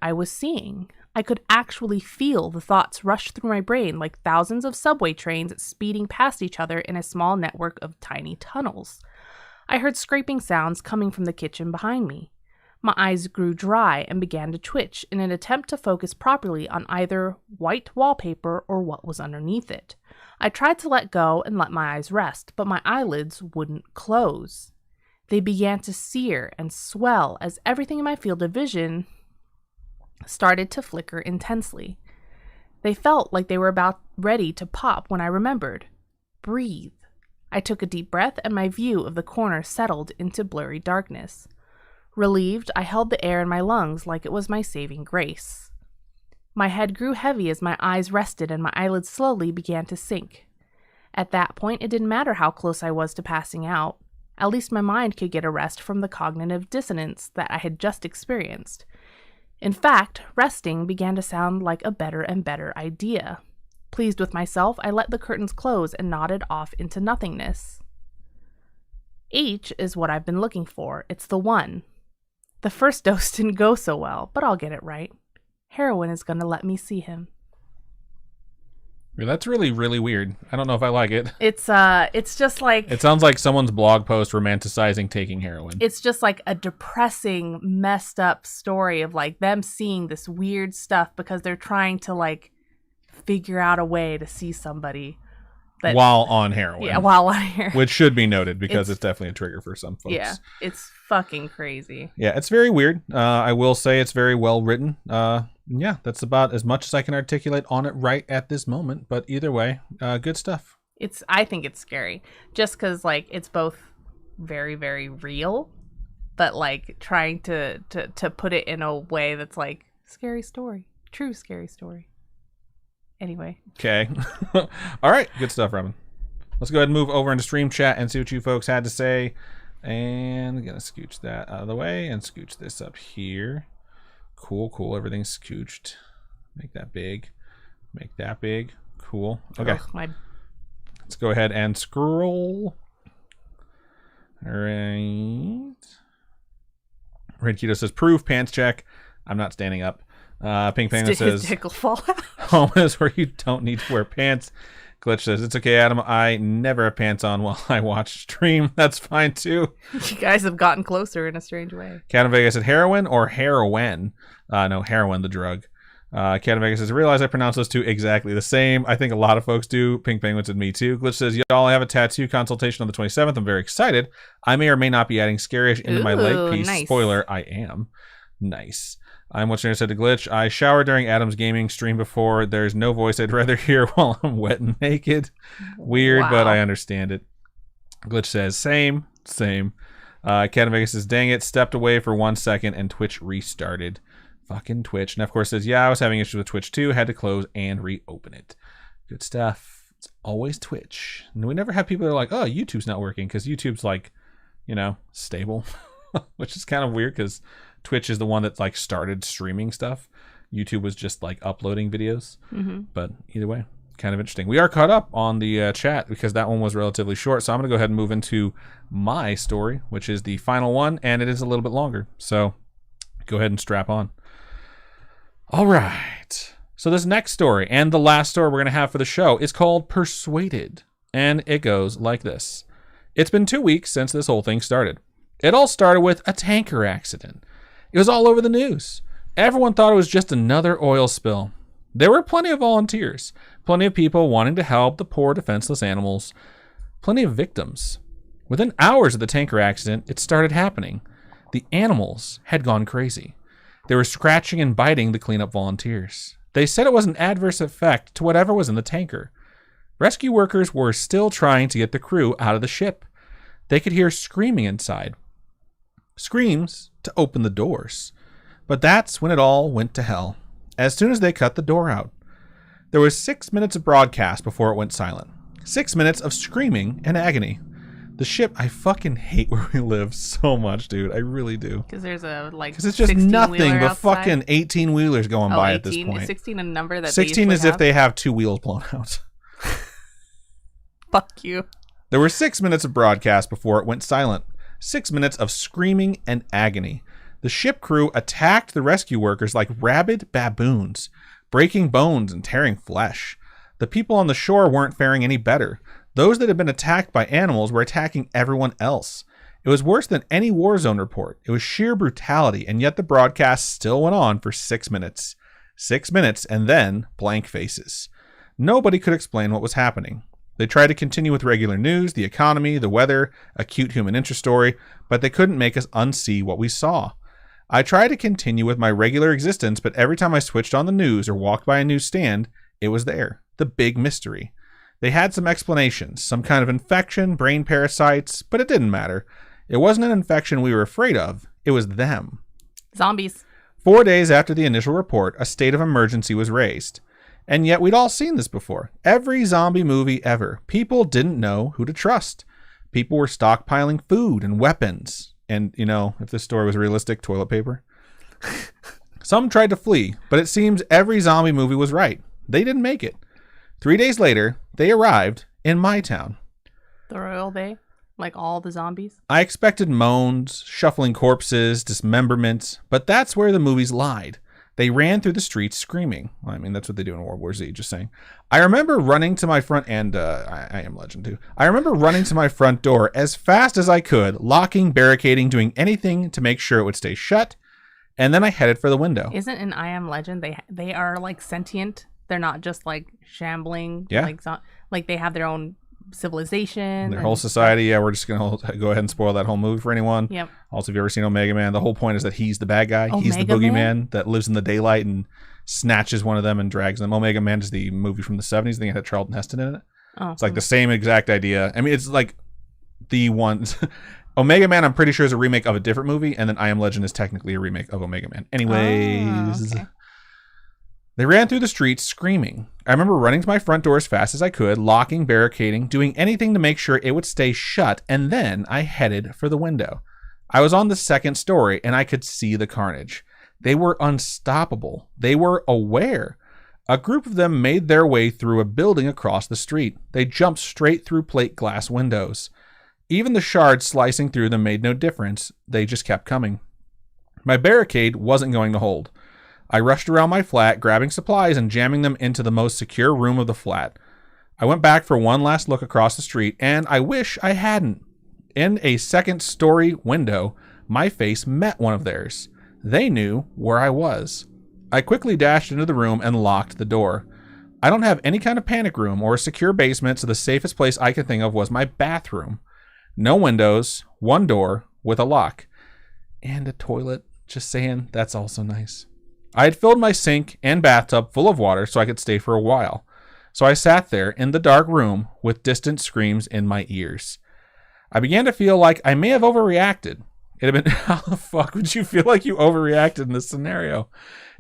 I was seeing. I could actually feel the thoughts rush through my brain like thousands of subway trains speeding past each other in a small network of tiny tunnels. I heard scraping sounds coming from the kitchen behind me. My eyes grew dry and began to twitch in an attempt to focus properly on either white wallpaper or what was underneath it. I tried to let go and let my eyes rest, but my eyelids wouldn't close. They began to sear and swell as everything in my field of vision started to flicker intensely. They felt like they were about ready to pop when I remembered. Breathe. I took a deep breath and my view of the corner settled into blurry darkness. Relieved, I held the air in my lungs like it was my saving grace. My head grew heavy as my eyes rested and my eyelids slowly began to sink. At that point, it didn't matter how close I was to passing out. At least my mind could get a rest from the cognitive dissonance that I had just experienced. In fact, resting began to sound like a better and better idea. Pleased with myself, I let the curtains close and nodded off into nothingness. H is what I've been looking for. It's the one. The first dose didn't go so well, but I'll get it right. Heroin is going to let me see him. That's really, really weird. I don't know if I like it. It's just like... It sounds like someone's blog post romanticizing taking heroin. It's just like a depressing, messed up story of like them seeing this weird stuff because they're trying to like figure out a way to see somebody. That, while on heroin. Yeah, while on heroin. Which should be noted because it's definitely a trigger for some folks. Yeah, it's fucking crazy. Yeah, it's very weird. I will say it's very well written. Yeah, that's about as much as I can articulate on it right at this moment. But either way, good stuff. I think it's scary just because like it's both very, very real, but like trying to put it in a way that's like scary story, true scary story. Anyway. Okay. All right. Good stuff, Robin. Let's go ahead and move over into stream chat and see what you folks had to say. And I'm going to scooch that out of the way and scooch this up here. Cool. Everything's scooched. Make that big. Make that big. Cool. Okay. Let's go ahead and scroll. All right. Red Keto says, proof, pants check. I'm not standing up. Pink Penguin says, dick will fall out. home is where you don't need to wear pants. Glitch says, it's okay, Adam. I never have pants on while I watch stream. That's fine, too. You guys have gotten closer in a strange way. Cat in Vegas said, heroin or heroin? No, heroin, the drug. Cat in Vegas says, I realize I pronounce those two exactly the same. I think a lot of folks do. Pink Penguin said, me too. Glitch says, y'all, I have a tattoo consultation on the 27th. I'm very excited. I may or may not be adding Scaryish into my leg piece. Nice. Spoiler, I am. Nice. I'm what's said to Glitch. I showered during Adam's gaming stream before. There's no voice I'd rather hear while I'm wet and naked. Weird, Wow. but I understand it. Glitch says, same. Cat in Vegas says, dang it, stepped away for 1 second and Twitch restarted. Fucking Twitch. And of course says, yeah, I was having issues with Twitch too. Had to close and reopen it. Good stuff. It's always Twitch. And we never have people that are like, oh, YouTube's not working, because YouTube's like, stable. Which is kind of weird because Twitch is the one that like started streaming stuff. YouTube was just like uploading videos. Mm-hmm. But either way, kind of interesting. We are caught up on the chat because that one was relatively short. So I'm going to go ahead and move into my story, which is the final one, and it is a little bit longer. So go ahead and strap on. All right. So this next story and the last story we're going to have for the show is called Persuaded. And it goes like this. It's been 2 weeks since this whole thing started. It all started with a tanker accident. It was all over the news. Everyone thought it was just another oil spill. There were plenty of volunteers, plenty of people wanting to help the poor defenseless animals, plenty of victims. Within hours of the tanker accident, it started happening. The animals had gone crazy. They were scratching and biting the cleanup volunteers. They said it was an adverse effect to whatever was in the tanker. Rescue workers were still trying to get the crew out of the ship. They could hear screaming inside. Screams to open the doors. But that's when it all went to hell. As soon as they cut the door out. There was 6 minutes of broadcast before it went silent. 6 minutes of screaming and agony. The ship, I fucking hate where we live so much, dude. I really do. Because there's because it's just nothing but fucking 18-wheelers going by 18? at this point. Is 16 a number that 16 is if they have 2 wheels blown out. Fuck you. There were 6 minutes of broadcast before it went silent. 6 minutes of screaming and agony. The ship crew attacked the rescue workers like rabid baboons, breaking bones and tearing flesh. The people on the shore weren't faring any better. Those that had been attacked by animals were attacking everyone else. It was worse than any war zone report. It was sheer brutality, and yet the broadcast still went on for 6 minutes. 6 minutes, and then blank faces. Nobody could explain what was happening. They tried to continue with regular news, the economy, the weather, a cute human interest story, but they couldn't make us unsee what we saw. I tried to continue with my regular existence, but every time I switched on the news or walked by a newsstand, it was there. The big mystery. They had some explanations, some kind of infection, brain parasites, but it didn't matter. It wasn't an infection we were afraid of. It was them. Zombies. 4 days after the initial report, a state of emergency was raised. And yet we'd all seen this before. Every zombie movie ever. People didn't know who to trust. People were stockpiling food and weapons. And, if this story was realistic, toilet paper. Some tried to flee, but it seems every zombie movie was right. They didn't make it. 3 days later, they arrived in my town. The Royal Bay? Like all the zombies? I expected moans, shuffling corpses, dismemberment, but that's where the movies lied. They ran through the streets screaming. Well, I mean, that's what they do in World War Z, just saying. I remember running to my front, and I am Legend too. I remember running to my front door as fast as I could, locking, barricading, doing anything to make sure it would stay shut, and then I headed for the window. Isn't in I Am Legend, they are like sentient? They're not just like shambling. Yeah. Like they have their own civilization. Their whole society. Yeah, we're just going to go ahead and spoil that whole movie for anyone. Yep. Also, if you've ever seen Omega Man, the whole point is that he's the bad guy. He's the Omega boogeyman Man? that lives in the daylight and snatches one of them and drags them. Omega Man is the movie from the 70s. I think it had Charlton Heston in it. Oh, it's like the same exact idea. I mean, it's like the ones. Omega Man, I'm pretty sure, is a remake of a different movie, and then I Am Legend is technically a remake of Omega Man. Anyways, okay. They ran through the streets screaming. I remember running to my front door as fast as I could, locking, barricading, doing anything to make sure it would stay shut, and then I headed for the window. I was on the second story, and I could see the carnage. They were unstoppable. They were aware. A group of them made their way through a building across the street. They jumped straight through plate glass windows. Even the shards slicing through them made no difference. They just kept coming. My barricade wasn't going to hold. I rushed around my flat, grabbing supplies and jamming them into the most secure room of the flat. I went back for one last look across the street, and I wish I hadn't. In a second-story window, my face met one of theirs. They knew where I was. I quickly dashed into the room and locked the door. I don't have any kind of panic room or a secure basement, so the safest place I could think of was my bathroom. No windows, one door with a lock. And a toilet. Just saying, that's also nice. I had filled my sink and bathtub full of water so I could stay for a while. So I sat there in the dark room with distant screams in my ears. I began to feel like I may have overreacted. It had been, how the fuck would you feel like you overreacted in this scenario?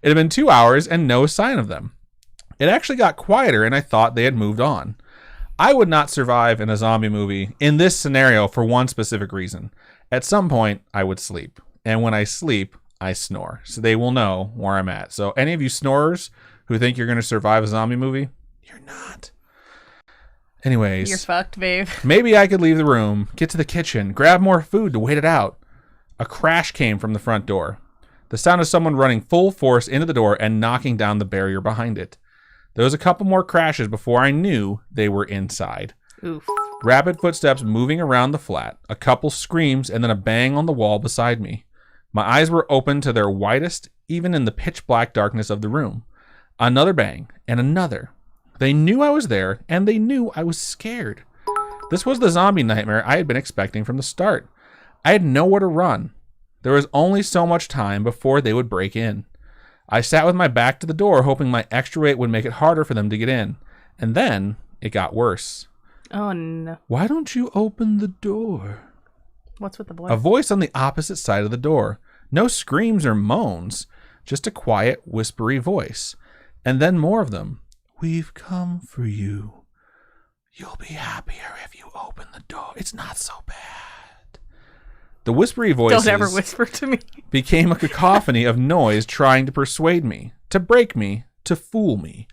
It had been 2 hours and no sign of them. It actually got quieter and I thought they had moved on. I would not survive in a zombie movie in this scenario for one specific reason. At some point, I would sleep. And when I sleep, I snore. So they will know where I'm at. So any of you snorers who think you're going to survive a zombie movie, you're not. Anyways. You're fucked, babe. Maybe I could leave the room, get to the kitchen, grab more food to wait it out. A crash came from the front door. The sound of someone running full force into the door and knocking down the barrier behind it. There was a couple more crashes before I knew they were inside. Oof. Rapid footsteps moving around the flat, a couple screams, and then a bang on the wall beside me. My eyes were open to their widest, even in the pitch black darkness of the room. Another bang, and another. They knew I was there, and they knew I was scared. This was the zombie nightmare I had been expecting from the start. I had nowhere to run. There was only so much time before they would break in. I sat with my back to the door, hoping my extra weight would make it harder for them to get in. And then it got worse. Oh, no. Why don't you open the door? What's with the voice? A voice on the opposite side of the door. No screams or moans, just a quiet, whispery voice. And then more of them. We've come for you. You'll be happier if you open the door. It's not so bad. The whispery voices Don't ever whisper to me. became a cacophony of noise trying to persuade me, to break me, to fool me.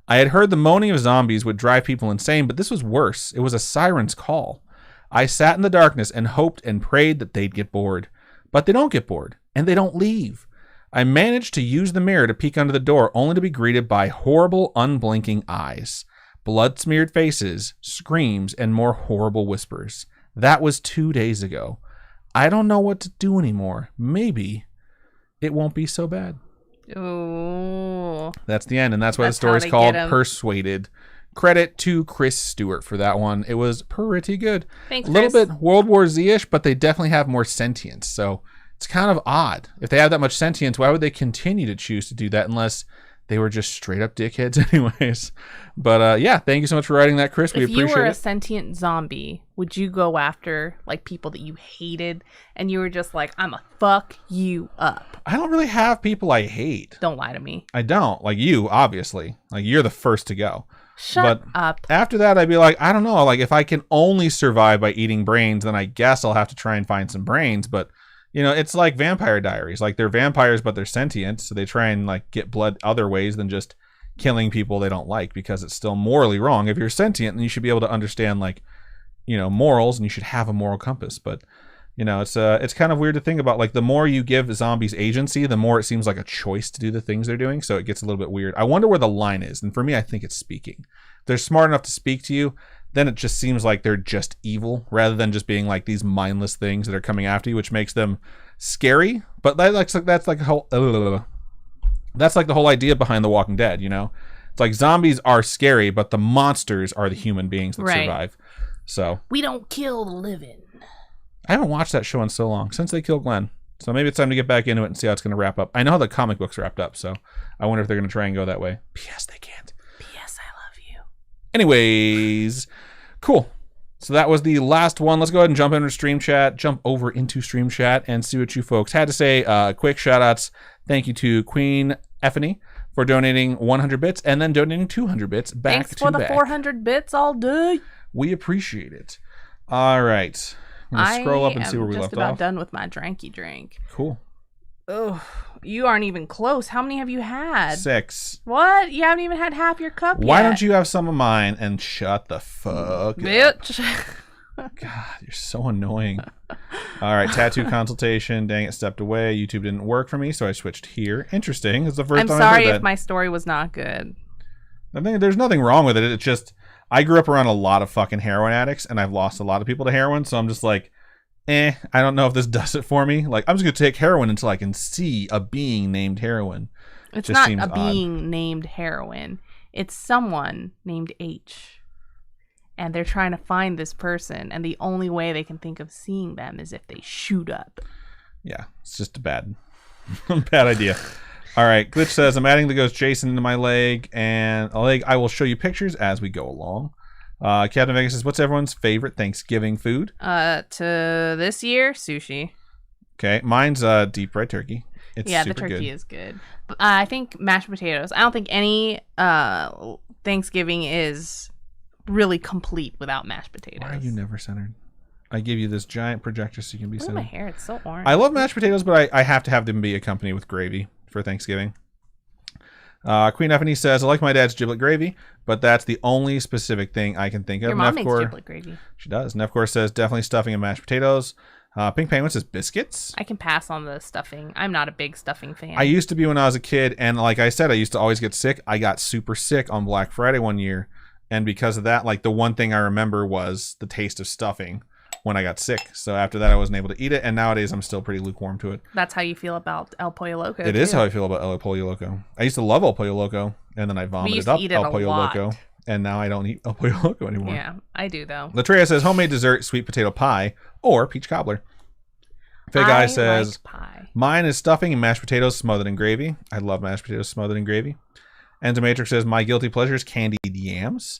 I had heard the moaning of zombies would drive people insane, but this was worse. It was a siren's call. I sat in the darkness and hoped and prayed that they'd get bored. But they don't get bored, and they don't leave. I managed to use the mirror to peek under the door, only to be greeted by horrible, unblinking eyes, blood-smeared faces, screams, and more horrible whispers. That was 2 days ago. I don't know what to do anymore. Maybe it won't be so bad. Ooh. That's the end, and that's why the story's called Persuaded. Credit to Chris Stewart for that one. It was pretty good. Thanks, a little Chris. bit World War Z-ish, but they definitely have more sentience. So it's kind of odd. If they have that much sentience, why would they continue to choose to do that unless they were just straight up dickheads anyways? But yeah, thank you so much for writing that, Chris. We appreciate it. If you were a sentient zombie, would you go after like people that you hated and you were just like, I'm gonna fuck you up? I don't really have people I hate. Don't lie to me. I don't. Like you, obviously. Like you're the first to go. Shut up. After that, I'd be like, I don't know. Like if I can only survive by eating brains, then I guess I'll have to try and find some brains. But you know, it's like Vampire Diaries. Like they're vampires, but they're sentient. So they try and like get blood other ways than just killing people they don't like, because it's still morally wrong. If you're sentient, then you should be able to understand like, you know, morals, and you should have a moral compass. But you know, it's kind of weird to think about. Like the more you give zombies agency, the more it seems like a choice to do the things they're doing. So it gets a little bit weird. I wonder where the line is. And for me, I think it's speaking. If they're smart enough to speak to you, then it just seems like they're just evil rather than just being like these mindless things that are coming after you, which makes them scary. But that's like the whole idea behind The Walking Dead, you know? It's like zombies are scary, but the monsters are the human beings that survive. So we don't kill the living. I haven't watched that show in so long, since they killed Glenn. So maybe it's time to get back into it and see how it's going to wrap up. I know how the comic book's wrapped up, so I wonder if they're going to try and go that way. P.S. They can't. P.S. I love you. Anyways, cool. So that was the last one. Let's go ahead and jump over into stream chat and see what you folks had to say. Quick shout outs. Thank you to Queen Effany for donating 100 bits and then donating 200 bits back Thanks to for the back. 400 bits all day. We appreciate it. All right. I'm going to scroll up and see where we left off. I'm just about done with my dranky drink. Cool. Oh, you aren't even close. How many have you had? 6. What? You haven't even had half your cup yet. Why don't you have some of mine and shut the fuck Bitch. up? God, you're so annoying. All right, tattoo consultation. Dang it, stepped away. YouTube didn't work for me, so I switched here. Interesting. It's the first time I've heard that. I'm sorry if my story was not good. I think there's nothing wrong with it. It's just I grew up around a lot of fucking heroin addicts, and I've lost a lot of people to heroin, so I'm just like, I don't know if this does it for me. Like, I'm just going to take heroin until I can see a being named heroin. It's not a being named heroin. It's someone named H. And they're trying to find this person, and the only way they can think of seeing them is if they shoot up. Yeah, it's just a bad idea. All right, Glitch says, I'm adding the ghost Jason into my leg, and a leg I will show you pictures as we go along. Captain Vegas says, what's everyone's favorite Thanksgiving food? To this year, sushi. Okay, mine's deep fried turkey. It's the turkey is good. I think mashed potatoes. I don't think any Thanksgiving is really complete without mashed potatoes. Why are you never centered? I give you this giant projector so you can be centered. My hair, it's so orange. I love mashed potatoes, but I have to have them be accompanied with gravy for Thanksgiving. Queen Effany says, I like my dad's giblet gravy, but that's the only specific thing I can think of. Your mom makes giblet gravy. She does. Nefcor says, definitely stuffing and mashed potatoes. Pink Penguin says biscuits. I can pass on the stuffing. I'm not a big stuffing fan. I used to be when I was a kid, and like I said, I used to always get sick. I got super sick on Black Friday one year, and because of that, like the one thing I remember was the taste of stuffing when I got sick. So after that, I wasn't able to eat it, and nowadays I'm still pretty lukewarm to it. That's how you feel about El Pollo Loco. It is how I feel about El Pollo Loco. I used to love El Pollo Loco, and then I vomited up El Pollo Loco, and now I don't eat El Pollo Loco anymore. Yeah, I do though. Latreia says homemade dessert, sweet potato pie, or peach cobbler. Fake Guy says, like pie. Mine is stuffing and mashed potatoes smothered in gravy. I love mashed potatoes smothered in gravy. Entomatrix says, my guilty pleasure is candied yams.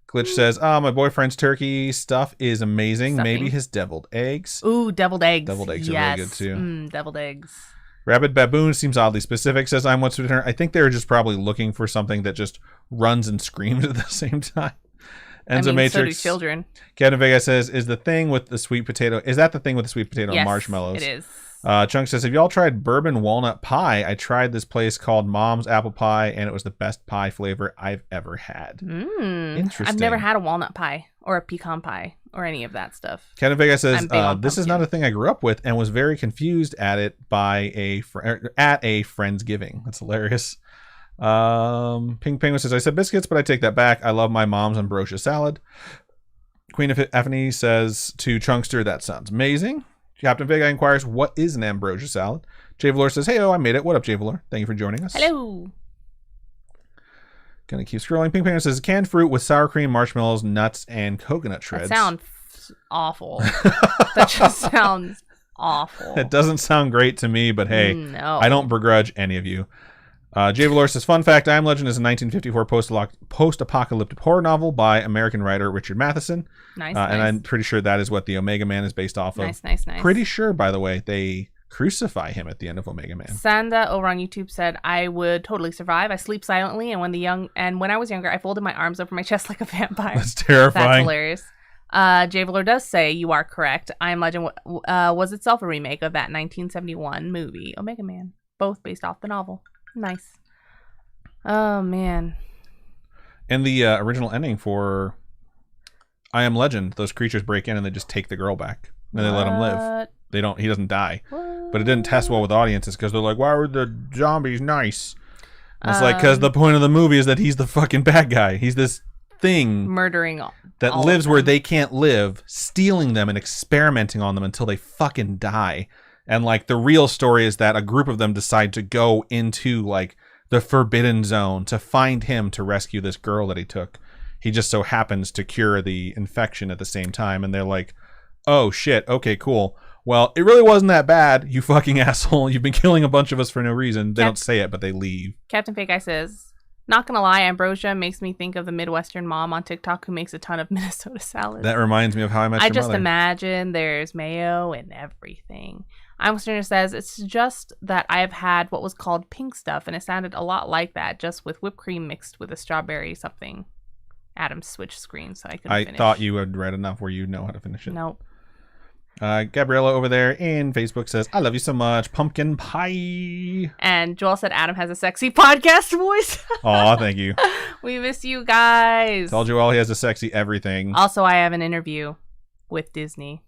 Glitch says, my boyfriend's turkey stuff is amazing. Stuffing. Maybe his deviled eggs. Ooh, deviled eggs. Deviled eggs are really good too. Deviled eggs. Rabid Baboon seems oddly specific. Says, I'm what's for dinner. I think they're just probably looking for something that just runs and screams at the same time. Entomatrix, so do children. Captain Vega says, is that the thing with the sweet potato and marshmallows? It is. Chunk says, have y'all tried bourbon walnut pie? I tried this place called Mom's Apple Pie, and it was the best pie flavor I've ever had. Interesting. I've never had a walnut pie or a pecan pie or any of that stuff. Captain Vega says, this is not a thing I grew up with and was very confused at it by at a Friendsgiving. That's hilarious. Pink Penguin says, I said biscuits, but I take that back. I love my mom's ambrosia salad. Queen of Effany says to Chunkster, that sounds amazing. Captain Vega inquires, what is an ambrosia salad? Jay Valor says, hey, I made it. What up, Jay Valor? Thank you for joining us. Hello. Gonna keep scrolling. Pink Penguin says, canned fruit with sour cream, marshmallows, nuts, and coconut shreds. That sounds awful. That just sounds awful. It doesn't sound great to me, but hey, no. I don't begrudge any of you. Jay Valor says, fun fact, I Am Legend is a 1954 post-apocalyptic horror novel by American writer Richard Matheson. Nice. And I'm pretty sure that is what the Omega Man is based off of. Nice. Pretty sure, by the way, they crucify him at the end of Omega Man. Sanda over on YouTube said, I would totally survive. I sleep silently, and when I was younger, I folded my arms over my chest like a vampire. That's terrifying. That's hilarious. Jay Valor does say, you are correct. I Am Legend was itself a remake of that 1971 movie, Omega Man, both based off the novel. Nice. Oh, man. And the original ending for I Am Legend, those creatures break in and they just take the girl back. And they let him live. He doesn't die. What? But it didn't test well with audiences because they're like, why were the zombies nice? And it's like, because the point of the movie is that he's the fucking bad guy. He's this thing murdering that lives where they can't live, stealing them and experimenting on them until they fucking die. And like the real story is that a group of them decide to go into like the forbidden zone to find him to rescue this girl that he took. He just so happens to cure the infection at the same time. And they're like, oh shit, okay, cool. well, it really wasn't that bad, you fucking asshole. You've been killing a bunch of us for no reason. They don't say it, but they leave. Captain Fake Guy says, not gonna lie, ambrosia makes me think of the Midwestern mom on TikTok who makes a ton of Minnesota salad. That reminds me of How I Met Your Mother. I just imagine there's mayo and everything. Listener says, it's just that I've had what was called pink stuff, and it sounded a lot like that, just with whipped cream mixed with a strawberry something. Adam switched screens, so I couldn't finish. Thought you had read enough where you know how to finish it. Nope. Gabriella over there in Facebook says, I love you so much. Pumpkin pie. And Joel said Adam has a sexy podcast voice. Aw, thank you. We miss you guys. Tell Joel he has a sexy everything. Also, I have an interview with Disney.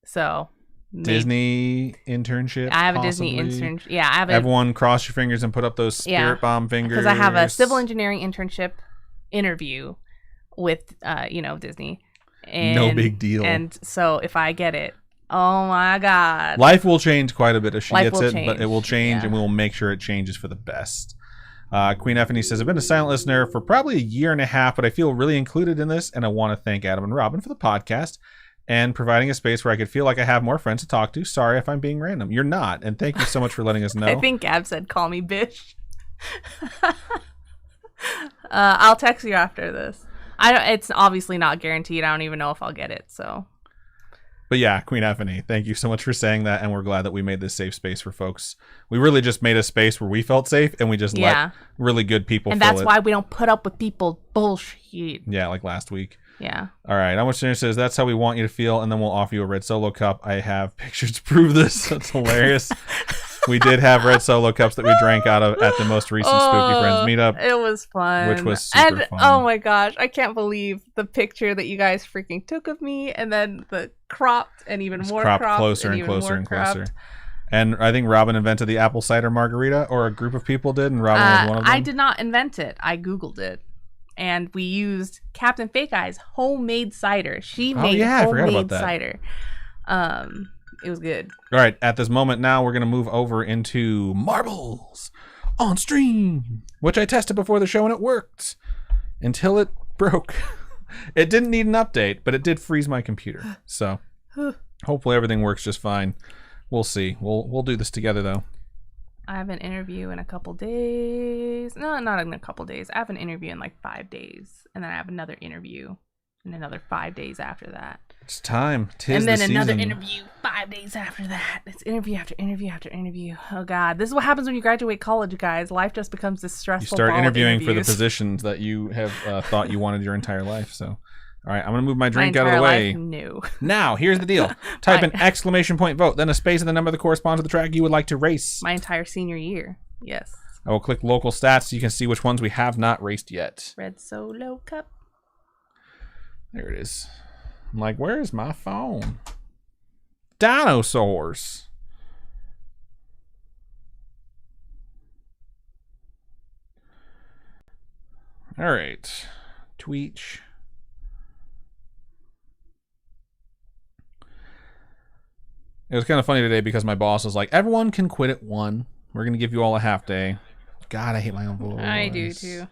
So... Disney internship. I have possibly. A Disney internship. Yeah, I have Everyone cross your fingers and put up those spirit bomb fingers. Because I have a civil engineering internship interview with, Disney. And, no big deal. And so if I get it, oh my God. Life will change quite a bit if she gets it, change. but it will change and we will make sure it changes for the best. Queen Effany says, I've been a silent listener for probably a year and a half, but I feel really included in this, and I want to thank Adam and Robin for the podcast and providing a space where I could feel like I have more friends to talk to. Sorry if I'm being random. You're not, and thank you so much for letting us know. I think Gab said, call me bitch. I'll text you after this. It's obviously not guaranteed. I don't even know if I'll get it, so. But yeah, Queen Effany, thank you so much for saying that, and we're glad that we made this safe space for folks. We really just made a space where we felt safe, and we just let really good people fill it. And that's why we don't put up with people bullshit. Yeah, like last week. Yeah. All right. Almost Senior says, that's how we want you to feel, and then we'll offer you a red Solo cup. I have pictures to prove this. That's hilarious. We did have red Solo cups that we drank out of at the most recent Spooky Friends meetup. It was fun. Which was super fun. Oh my gosh, I can't believe the picture that you guys freaking took of me, and then the cropped and even more cropped closer and closer and closer. And I think Robin invented the apple cider margarita, or a group of people did, and Robin was one of them. I did not invent it. I Googled it. And we used Captain Fake Eye's homemade cider. She made homemade cider. It was good. All right. At this moment now, we're going to move over into Marbles on Stream, which I tested before the show, and it worked until it broke. It didn't need an update, but it did freeze my computer. So hopefully everything works just fine. We'll see. We'll do this together, though. I have an interview in a couple days. No, not in a couple days. I have an interview in like 5 days. And then I have another interview in another 5 days after that. It's time. And then another interview 5 days after that. It's interview after interview after interview. Oh, God. This is what happens when you graduate college, guys. Life just becomes this stressful. You start interviewing for the positions that you have thought you wanted your entire life. So, all right. I'm going to move my drink out of the way. No. Now, here's the deal. Type an exclamation point vote, then a space and the number that corresponds to the track you would like to race. My entire senior year. Yes. I will click local stats so you can see which ones we have not raced yet. Red Solo Cup. There it is. I'm like, where's my phone? Dinosaurs. All right. Tweech. It was kind of funny today because my boss was like, everyone can quit at 1. We're going to give you all a half day. God, I hate my own voice. I do too.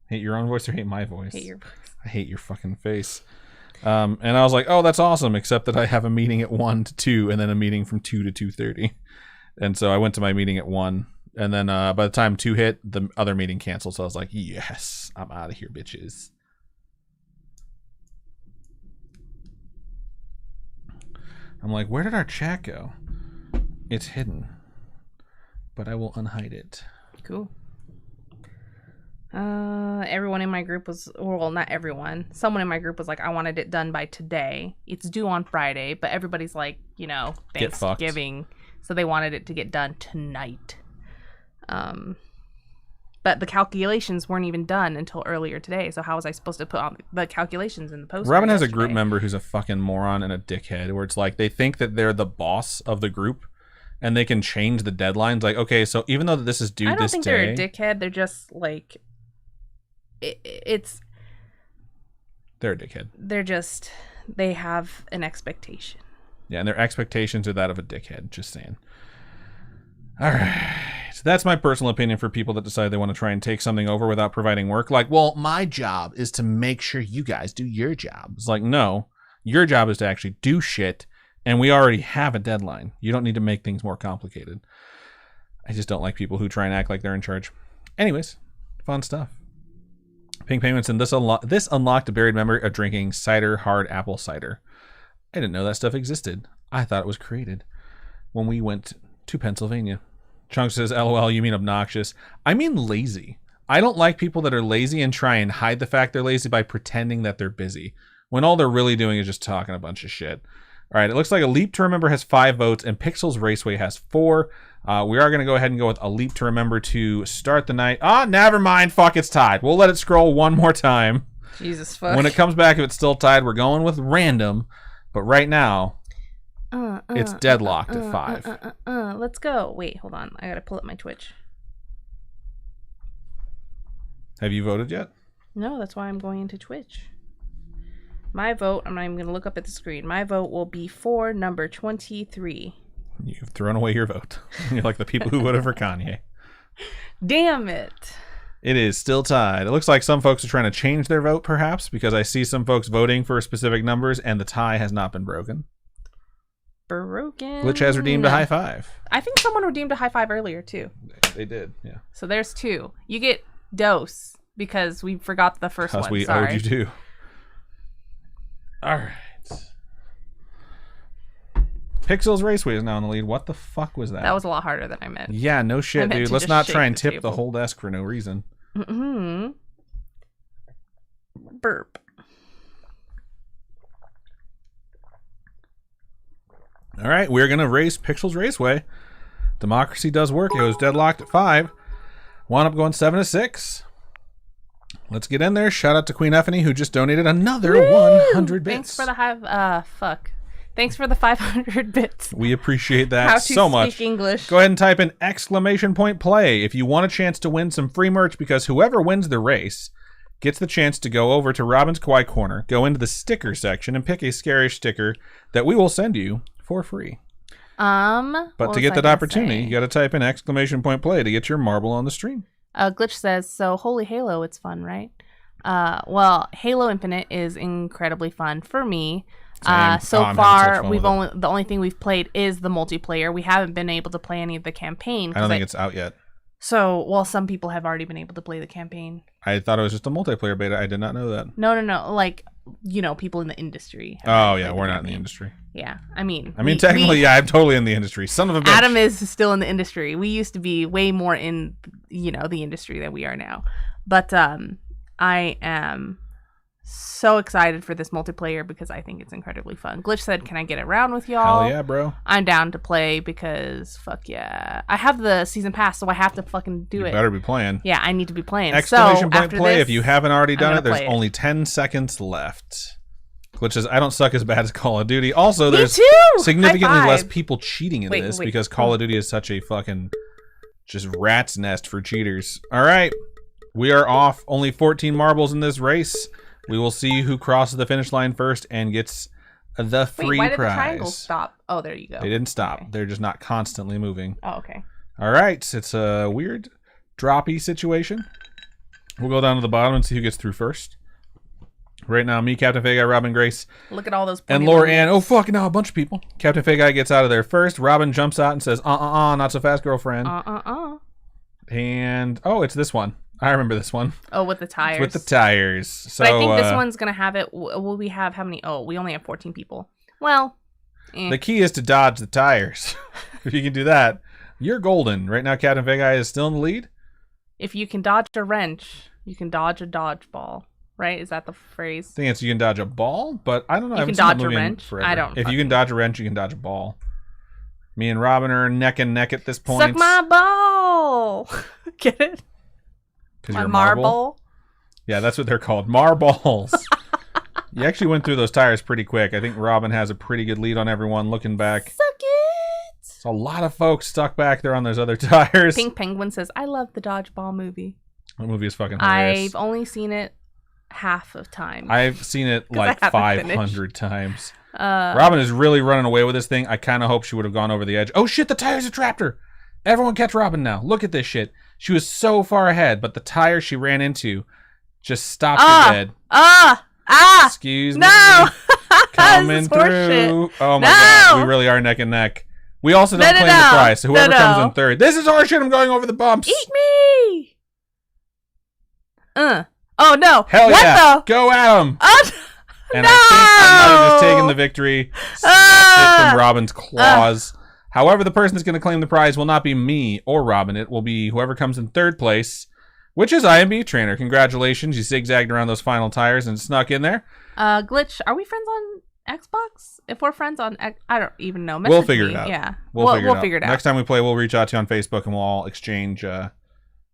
Hate your own voice or hate my voice? Hate your voice. I hate your fucking face. And I was like, oh, that's awesome, except that I have a meeting at 1 to 2 and then a meeting from 2 to 2:30. And so I went to my meeting at 1. And then by the time 2 hit, the other meeting canceled. So I was like, yes, I'm out of here, bitches. I'm like, where did our chat go? It's hidden. But I will unhide it. Cool. Everyone in my group was, well, not everyone. Someone in my group was like, I wanted it done by today. It's due on Friday, but everybody's like, Thanksgiving. So they wanted it to get done tonight. But the calculations weren't even done until earlier today. So how was I supposed to put on the calculations in the post? Robin has a group member who's a fucking moron and a dickhead, where it's like they think that they're the boss of the group and they can change the deadlines. Like, okay, so even though this is due this day. I don't think they're a dickhead. They're just like, they're a dickhead. They're just, they have an expectation. Yeah, and their expectations are that of a dickhead. Just saying. All right. So that's my personal opinion for people that decide they want to try and take something over without providing work. Like, well, my job is to make sure you guys do your job. It's like, no, your job is to actually do shit, And we already have a deadline. You don't need to make things more complicated. I just don't like people who try and act like they're in charge. Anyways, fun stuff. Pink Penguin said, this unlocked a buried memory of drinking cider, hard apple cider. I didn't know that stuff existed. I thought it was created when we went to Pennsylvania. Chunk says, LOL, you mean obnoxious? I mean lazy. I don't like people that are lazy and try and hide the fact they're lazy by pretending that they're busy, when all they're really doing is just talking a bunch of shit. All right, it looks like A Leap to Remember has 5 votes and Pixels Raceway has 4. We are going to go ahead and go with A Leap to Remember to start the night. Never mind. Fuck, it's tied. We'll let it scroll one more time. Jesus fuck. When it comes back, if it's still tied, we're going with random. But right now, it's deadlocked at 5. Let's go. Wait, hold on. I got to pull up my Twitch. Have you voted yet? No, that's why I'm going into Twitch. My vote, I'm not even going to look up at the screen. My vote will be for number 23. You've thrown away your vote. You're like the people who voted for Kanye. Damn it. It is still tied. It looks like some folks are trying to change their vote, perhaps, because I see some folks voting for specific numbers, and the tie has not been broken. Broken. Glitch has redeemed a high 5. I think someone redeemed a high 5 earlier, too. They did, yeah. So there's 2. You get dose, because we forgot the first one. Because we Sorry. owed you 2. All right. Pixels Raceway is now in the lead. What the fuck was that? That was a lot harder than I meant. Yeah, no shit, dude. Let's not try and tip the table. whole desk for no reason. Mm-hmm. Burp. All right, we're going to race Pixels Raceway. Democracy does work. It was deadlocked at 5. Wound up going 7-6. Let's get in there. Shout out to Queen Effany, who just donated another 100 bits. Thanks for the Thanks for the 500 bits. We appreciate that How to so much. Speak English. Go ahead and type in !play if you want a chance to win some free merch, because whoever wins the race gets the chance to go over to Robin's Kawaii Corner, go into the sticker section, and pick a Scaryish sticker that we will send you for free. But to get that opportunity, you got to type in !play to get your marble on the stream. Glitch says, so Holy Halo, it's fun, right? Well, Halo Infinite is incredibly fun for me. So far, the only thing we've played is the multiplayer. We haven't been able to play any of the campaign. I don't think it's out yet. So, well, some people have already been able to play the campaign. I thought it was just a multiplayer beta. I did not know that. No. Like, people in the industry. Oh, yeah, we're not in the industry. Yeah, I mean, technically, yeah, I'm totally in the industry. Son of a bitch. Adam is still in the industry. We used to be way more in, the industry than we are now. But I am so excited for this multiplayer because I think it's incredibly fun. Glitch said, can I get around with y'all? Hell yeah, bro. I'm down to play because fuck yeah. I have the season pass, so I have to fucking do it. You better be playing. Yeah, I need to be playing. !play if you haven't already done it. There's only 10 seconds left. Glitch says, I don't suck as bad as Call of Duty. Also, there's significantly less people cheating in this because Call of Duty is such a fucking just rat's nest for cheaters. All right. We are off. Only 14 marbles in this race. We will see who crosses the finish line first and gets the free why prize. Did the triangles stop? Oh, there you go. They didn't stop. Okay. They're just not constantly moving. Oh, okay. All right. It's a weird droppy situation. We'll go down to the bottom and see who gets through first. Right now, me, Captain Fay Guy, Robin Grace. Look at all those. And Laura Ann. Oh, fuck, no, a bunch of people. Captain Fay Guy gets out of there first. Robin jumps out and says, not so fast, girlfriend. And, it's this one. I remember this one. Oh, with the tires. It's with the tires. So, but I think this one's going to have it. Will we have how many? Oh, we only have 14 people. Well. The key is to dodge the tires. If you can do that, you're golden. Right now, Captain Fay Guy is still in the lead. If you can dodge a wrench, you can dodge a dodgeball. Right? Is that the phrase? I think it's you can dodge a ball, but I don't know. You can dodge a wrench? I don't. If you can dodge a wrench, you can dodge a ball. Me and Robin are neck and neck at this point. Suck my ball! Get it? My marble? Yeah, that's what they're called. Marbles. You actually went through those tires pretty quick. I think Robin has a pretty good lead on everyone looking back. Suck it! There's a lot of folks stuck back there on those other tires. Pink Penguin says, I love the dodgeball movie. That movie is fucking hilarious. I've only seen it half of time. I've seen it like 500 times. Robin is really running away with this thing. I kind of hope she would have gone over the edge. Oh shit, the tires have trapped her. Everyone catch Robin now. Look at this shit. She was so far ahead, but the tire she ran into just stopped her dead. Excuse me. No! Coming through. Oh my God, we really are neck and neck. We also don't claim the prize, so whoever comes in third. This is horseshit. I'm going over the bumps. Eat me. Oh no! Hell what yeah! The? Go at him. And no! I think I might have just taken the victory. Snatched it from Robin's claws. However, the person that's going to claim the prize will not be me or Robin. It will be whoever comes in third place, which is IMB Trainer. Congratulations. You zigzagged around those final tires and snuck in there. Glitch, are we friends on Xbox? If we're friends on X, I don't even know. We'll figure it out. Yeah. We'll figure it out. Next time we play, we'll reach out to you on Facebook and we'll all exchange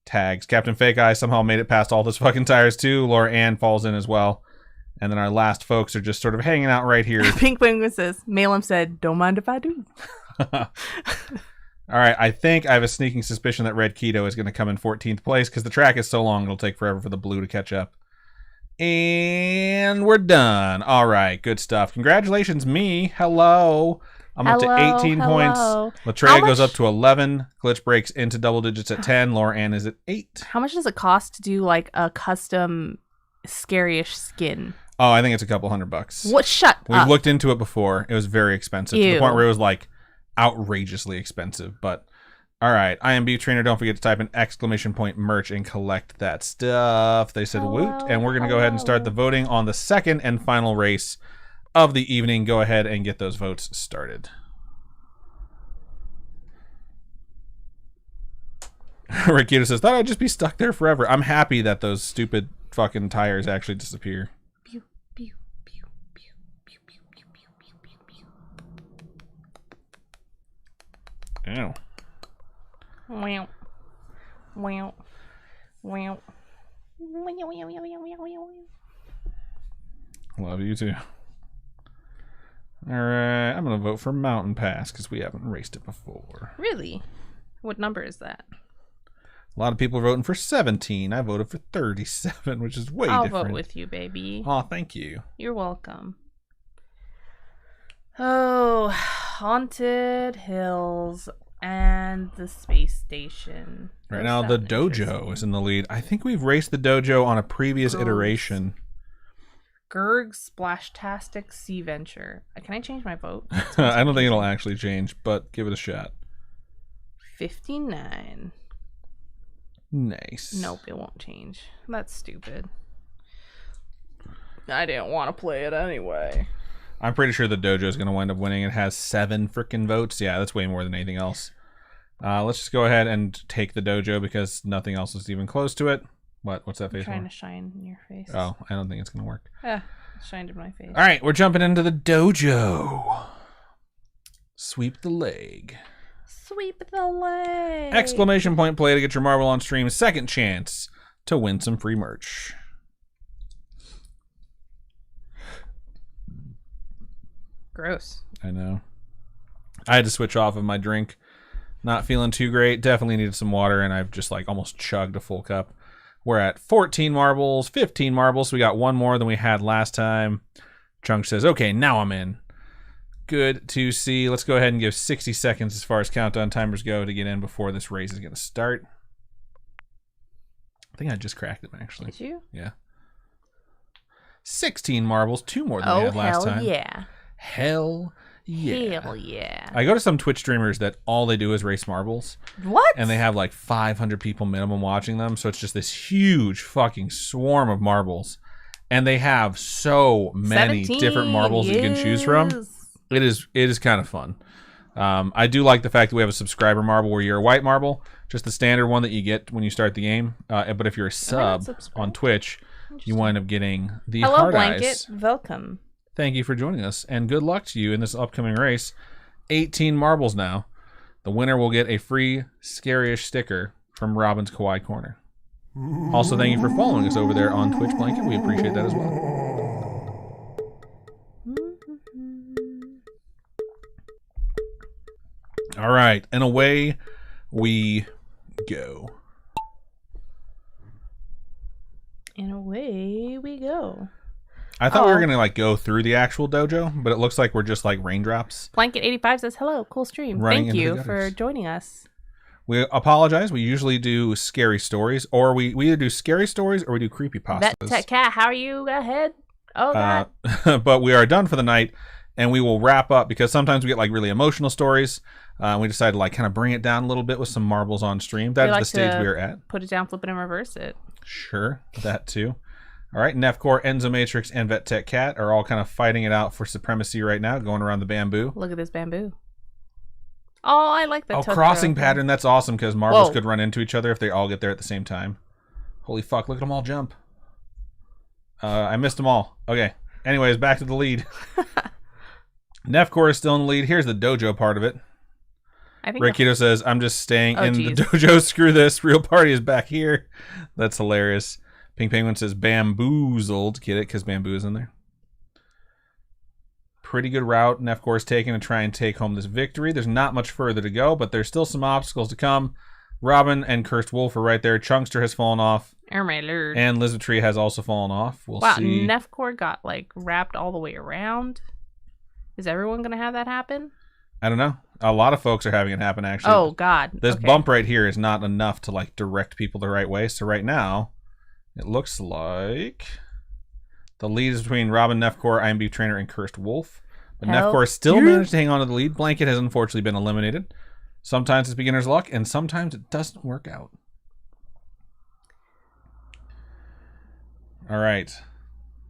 tags. Captain Fake Eye somehow made it past all those fucking tires too. Laura Ann falls in as well. And then our last folks are just sort of hanging out right here. Pink Penguin says, Malem said, don't mind if I do. All right, I think I have a sneaking suspicion that Red Keto is going to come in 14th place because the track is so long it'll take forever for the blue to catch up. And we're done. All right, good stuff. Congratulations, me. Hello. I'm up to 18 points. Latreia goes up to 11. Glitch breaks into double digits at 10. Laura Ann is at 8. How much does it cost to do like a custom Scaryish skin? Oh, I think it's a couple $100. What? Shut up. We've looked into it before. It was very expensive. Ew. To the point where it was like outrageously expensive. But all right, IMB Trainer, don't forget to type in ! merch and collect that stuff. They said woot. And we're going to go ahead and start the voting on the second and final race of the evening. Go ahead and get those votes started. Rikita says, thought I'd just be stuck there forever. I'm happy that those stupid fucking tires actually disappear. Pew, pew, pew, pew, pew, pew, pew, pew, pew, pew. Ew. Wow. Wow. Wow. Love you too. Alright, I'm going to vote for Mountain Pass because we haven't raced it before. Really? What number is that? A lot of people are voting for 17. I voted for 37, which is way different. I'll vote with you, baby. Oh, thank you. You're welcome. Oh, Haunted Hills and the Space Station. Right now, the Dojo is in the lead. I think we've raced the Dojo on a previous iteration. Gerg Splashtastic Sea Venture. Can I change my vote? I don't think it'll actually change, but give it a shot. 59. Nice. Nope, it won't change. That's stupid. I didn't want to play it anyway. I'm pretty sure the Dojo is going to wind up winning. It has 7 freaking votes. Yeah, that's way more than anything else. Let's just go ahead and take the Dojo because nothing else is even close to it. What's that face? I'm trying to shine in your face. Oh, I don't think it's going to work. Yeah, it shined in my face. All right, we're jumping into the Dojo. Sweep the leg. Sweep the leg. Exclamation point play to get your marble on stream. Second chance to win some free merch. Gross. I know. I had to switch off of my drink. Not feeling too great. Definitely needed some water, and I've just like almost chugged a full cup. We're at 14 marbles, 15 marbles. So we got one more than we had last time. Chunk says, okay, now I'm in. Good to see. Let's go ahead and give 60 seconds as far as countdown timers go to get in before this race is going to start. I think I just cracked it, actually. Did you? Yeah. 16 marbles, 2 more than we had last time. Oh, hell yeah. Hell yeah. Hell yeah. I go to some Twitch streamers that all they do is race marbles. What? And they have like 500 people minimum watching them. So it's just this huge fucking swarm of marbles. And they have so many different marbles that you can choose from. It is kind of fun. I do like the fact that we have a subscriber marble where you're a white marble. Just the standard one that you get when you start the game. But if you're a sub on Twitch, you wind up getting the hard Blanket. eyes. Welcome. Thank you for joining us, and good luck to you in this upcoming race. 18 marbles now. The winner will get a free Scaryish sticker from Robin's Kawaii Corner. Also, thank you for following us over there on Twitch Blanket. We appreciate that as well. All right, and away we go. And away we go. I thought we were gonna like go through the actual dojo, but it looks like we're just like raindrops. Blanket85 says hello, cool stream. Thank you for joining us. We apologize. We usually do scary stories, or we either do scary stories or we do creepy pastas. Vet Tech Cat, how are you? Go ahead. Oh, God. But we are done for the night, and we will wrap up because sometimes we get like really emotional stories. We decided to like kind of bring it down a little bit with some marbles on stream. That is the stage we are at. Put it down, flip it, and reverse it. Sure, that too. All right, Nefcore, Enzo Matrix, and Vet Tech Cat are all kind of fighting it out for supremacy right now, going around the bamboo. Look at this bamboo. Oh, I like that. Crossing pattern. That's awesome because marbles could run into each other if they all get there at the same time. Holy fuck, look at them all jump. I missed them all. Okay. Anyways, back to the lead. Nefcore is still in the lead. Here's the dojo part of it. I think Red Keto says, I'm just staying in the dojo. Screw this. Real party is back here. That's hilarious. Pink Penguin says bamboozled. Get it? Because bamboo is in there. Pretty good route Nefcore is taking to try and take home this victory. There's not much further to go, but there's still some obstacles to come. Robin and Cursed Wolf are right there. Chunkster has fallen off. Oh, my lord. And Lizard Tree has also fallen off. We'll see. Nefcore got like wrapped all the way around. Is everyone going to have that happen? I don't know. A lot of folks are having it happen, actually. Oh, God. This bump right here is not enough to like direct people the right way. So right now, it looks like the lead is between Robin, Nefcore, IMB Trainer, and Cursed Wolf. But Nefcore still managed to hang on to the lead. Blanket has unfortunately been eliminated. Sometimes it's beginner's luck, and sometimes it doesn't work out. All right.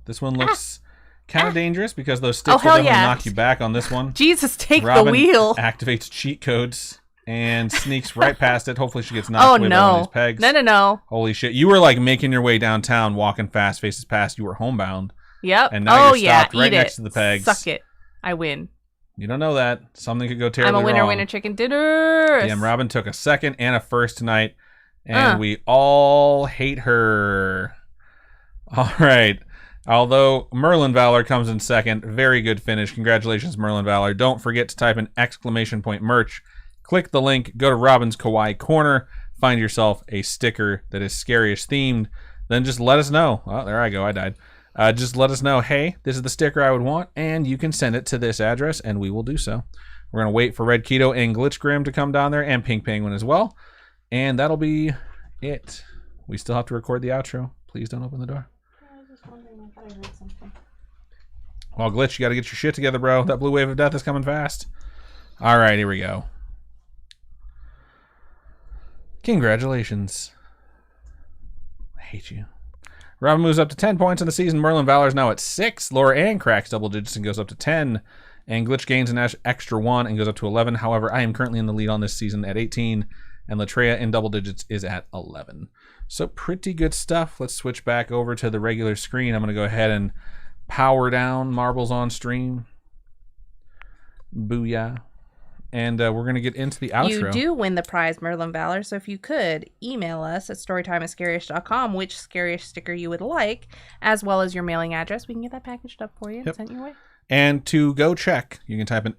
This one looks kind of dangerous because those sticks will definitely knock you back on this one. Jesus, take Robin the wheel. Activates cheat codes and sneaks right past it. Hopefully she gets knocked away by one of these pegs. No. Holy shit. You were like making your way downtown, walking fast, faces past. You were homebound. Yep. And now you're stopped right next to the pegs. Suck it. I win. You don't know that. Something could go terribly wrong. I'm a winner, chicken dinner. Damn, Robin took a second and a first tonight, and we all hate her. All right. Although Merlin Valor comes in second, very good finish. Congratulations, Merlin Valor. Don't forget to type in !point merch. Click the link, go to Robin's Kawaii Corner, find yourself a sticker that is Scaryish themed. Then just let us know. Oh, there I go. I died. Just let us know, hey, this is the sticker I would want, and you can send it to this address, and we will do so. We're going to wait for Red Keto and Glitch Grim to come down there, and Pink Penguin as well. And that'll be it. We still have to record the outro. Please don't open the door. I was just wondering, I thought I heard something. Well, Glitch, you got to get your shit together, bro. That blue wave of death is coming fast. All right, here we go. Congratulations. I hate you. Robin moves up to 10 points in the season. Merlin Valor is now at 6. Laura Ann cracks double digits and goes up to 10. And Glitch gains an extra 1 and goes up to 11. However, I am currently in the lead on this season at 18. And Latreia in double digits is at 11. So pretty good stuff. Let's switch back over to the regular screen. I'm going to go ahead and power down Marbles on Stream. Booyah. And we're going to get into the outro. You do win the prize, Merlin Valor. So if you could, email us at storytime@scaryish.com which Scaryish sticker you would like, as well as your mailing address. We can get that packaged up for you and sent your way. And to go check, you can type in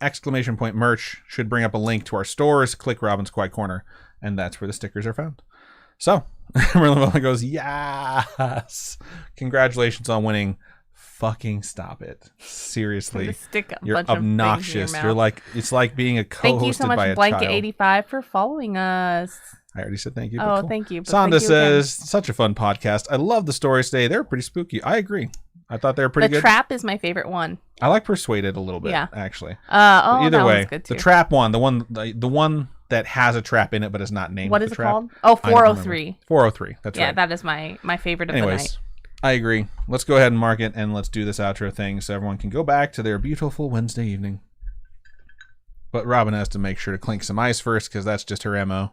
!point merch. Should bring up a link to our stores. Click Robin's Quiet Corner, and that's where the stickers are found. So, Merlin Valor goes, yes! Congratulations on winning. Fucking stop it. Seriously. You're obnoxious. You're like, it's like being a co-hosted by a child. Thank you so much, Blanket85, for following us. I already said thank you. Oh, cool. Thank you. Sonda says, such a fun podcast. I love the stories today. They're pretty spooky. I agree. I thought they were pretty good. The Trap is my favorite one. I like Persuaded a little bit, actually. Either way, the Trap one, the one that has a trap in it but is not named. What is it called? Oh, 403. 403. That's right. Yeah, that is my favorite of the night. I agree. Let's go ahead and mark it, and let's do this outro thing so everyone can go back to their beautiful Wednesday evening. But Robin has to make sure to clink some ice first, because that's just her MO.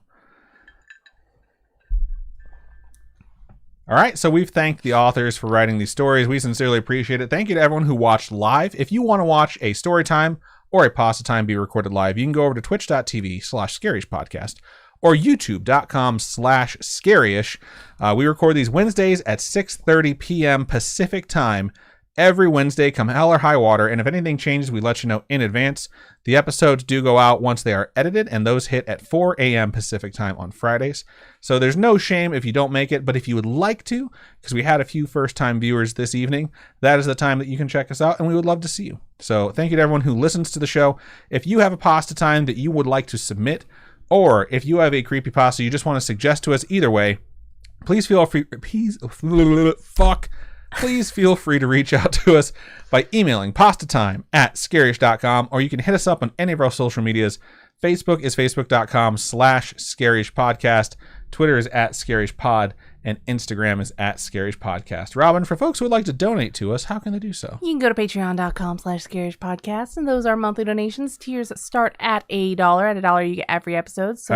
All right, so we've thanked the authors for writing these stories. We sincerely appreciate it. Thank you to everyone who watched live. If you want to watch a story time or a Pastatime be recorded live, you can go over to twitch.tv/Scaryish Podcast or youtube.com/Scaryish. We record these Wednesdays at 6:30 p.m. Pacific time. Every Wednesday, come hell or high water, and if anything changes, we let you know in advance. The episodes do go out once they are edited, and those hit at 4 a.m. Pacific time on Fridays. So there's no shame if you don't make it, but if you would like to, because we had a few first-time viewers this evening, that is the time that you can check us out, and we would love to see you. So thank you to everyone who listens to the show. If you have a Pastatime that you would like to submit, or if you have a creepypasta you just want to suggest to us, either way, please feel free. please feel free to reach out to us by emailing pastatime@scaryish.com, or you can hit us up on any of our social medias. Facebook is facebook.com/Scaryish Podcast. Twitter is @ScarishPod, and Instagram is @Scaryish Podcast. Robin, for folks who would like to donate to us, how can they do so? You can go to patreon.com/Scaryish Podcast, and those are monthly donations. Tiers start at $1. At $1, you get every episode. So,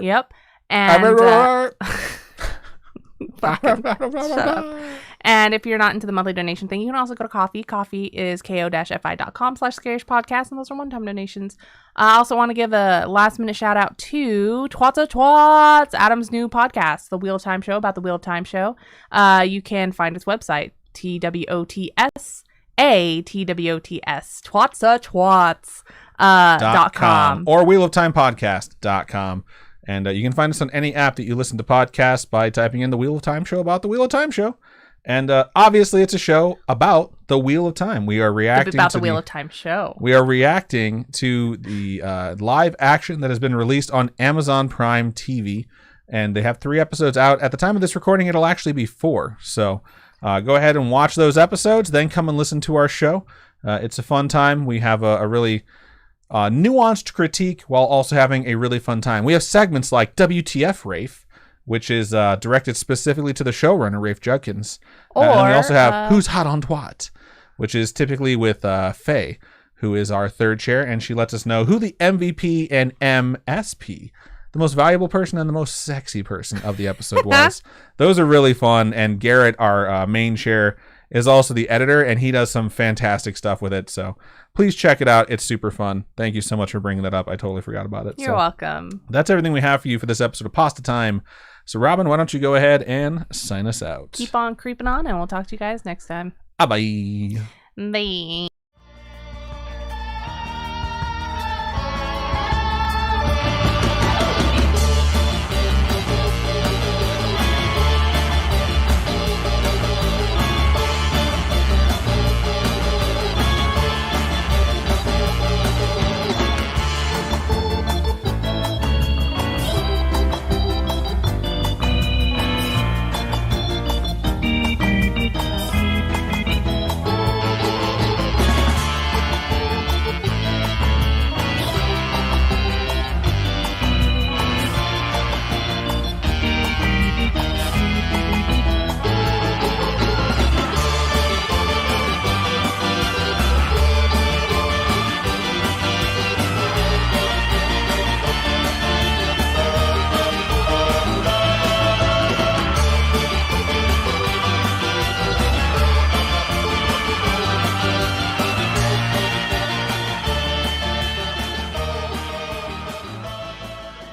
yep. And shut up. And if you're not into the monthly donation thing, you can also go to Coffee. Coffee is ko-fi.com/Scaryish Podcast, and those are one-time donations. I also want to give a last-minute shout-out to Twats, Adam's new podcast, The Wheel of Time Show, about the Wheel of Time Show. You can find his website, twats.com. Or wheeloftimepodcast.com. And you can find us on any app that you listen to podcasts by typing in The Wheel of Time Show about the Wheel of Time Show. And obviously, it's a show about the Wheel of Time. We are reacting about the Wheel of Time show. We are reacting to the live action that has been released on Amazon Prime TV. And they have 3 episodes out. At the time of this recording, it'll actually be 4. So go ahead and watch those episodes, then come and listen to our show. It's a fun time. We have a really nuanced critique while also having a really fun time. We have segments like WTF Rafe, which is directed specifically to the showrunner, Rafe Judkins. And we also have Who's Hot on Twat, which is typically with Faye, who is our third chair, and she lets us know who the MVP and MSP, the most valuable person and the most sexy person of the episode was. Those are really fun, and Garrett, our main chair, is also the editor, and he does some fantastic stuff with it. So please check it out. It's super fun. Thank you so much for bringing that up. I totally forgot about it. You're welcome. That's everything we have for you for this episode of Pasta Time. So Robin, why don't you go ahead and sign us out? Keep on creeping on, and we'll talk to you guys next time. Bye-bye. Bye.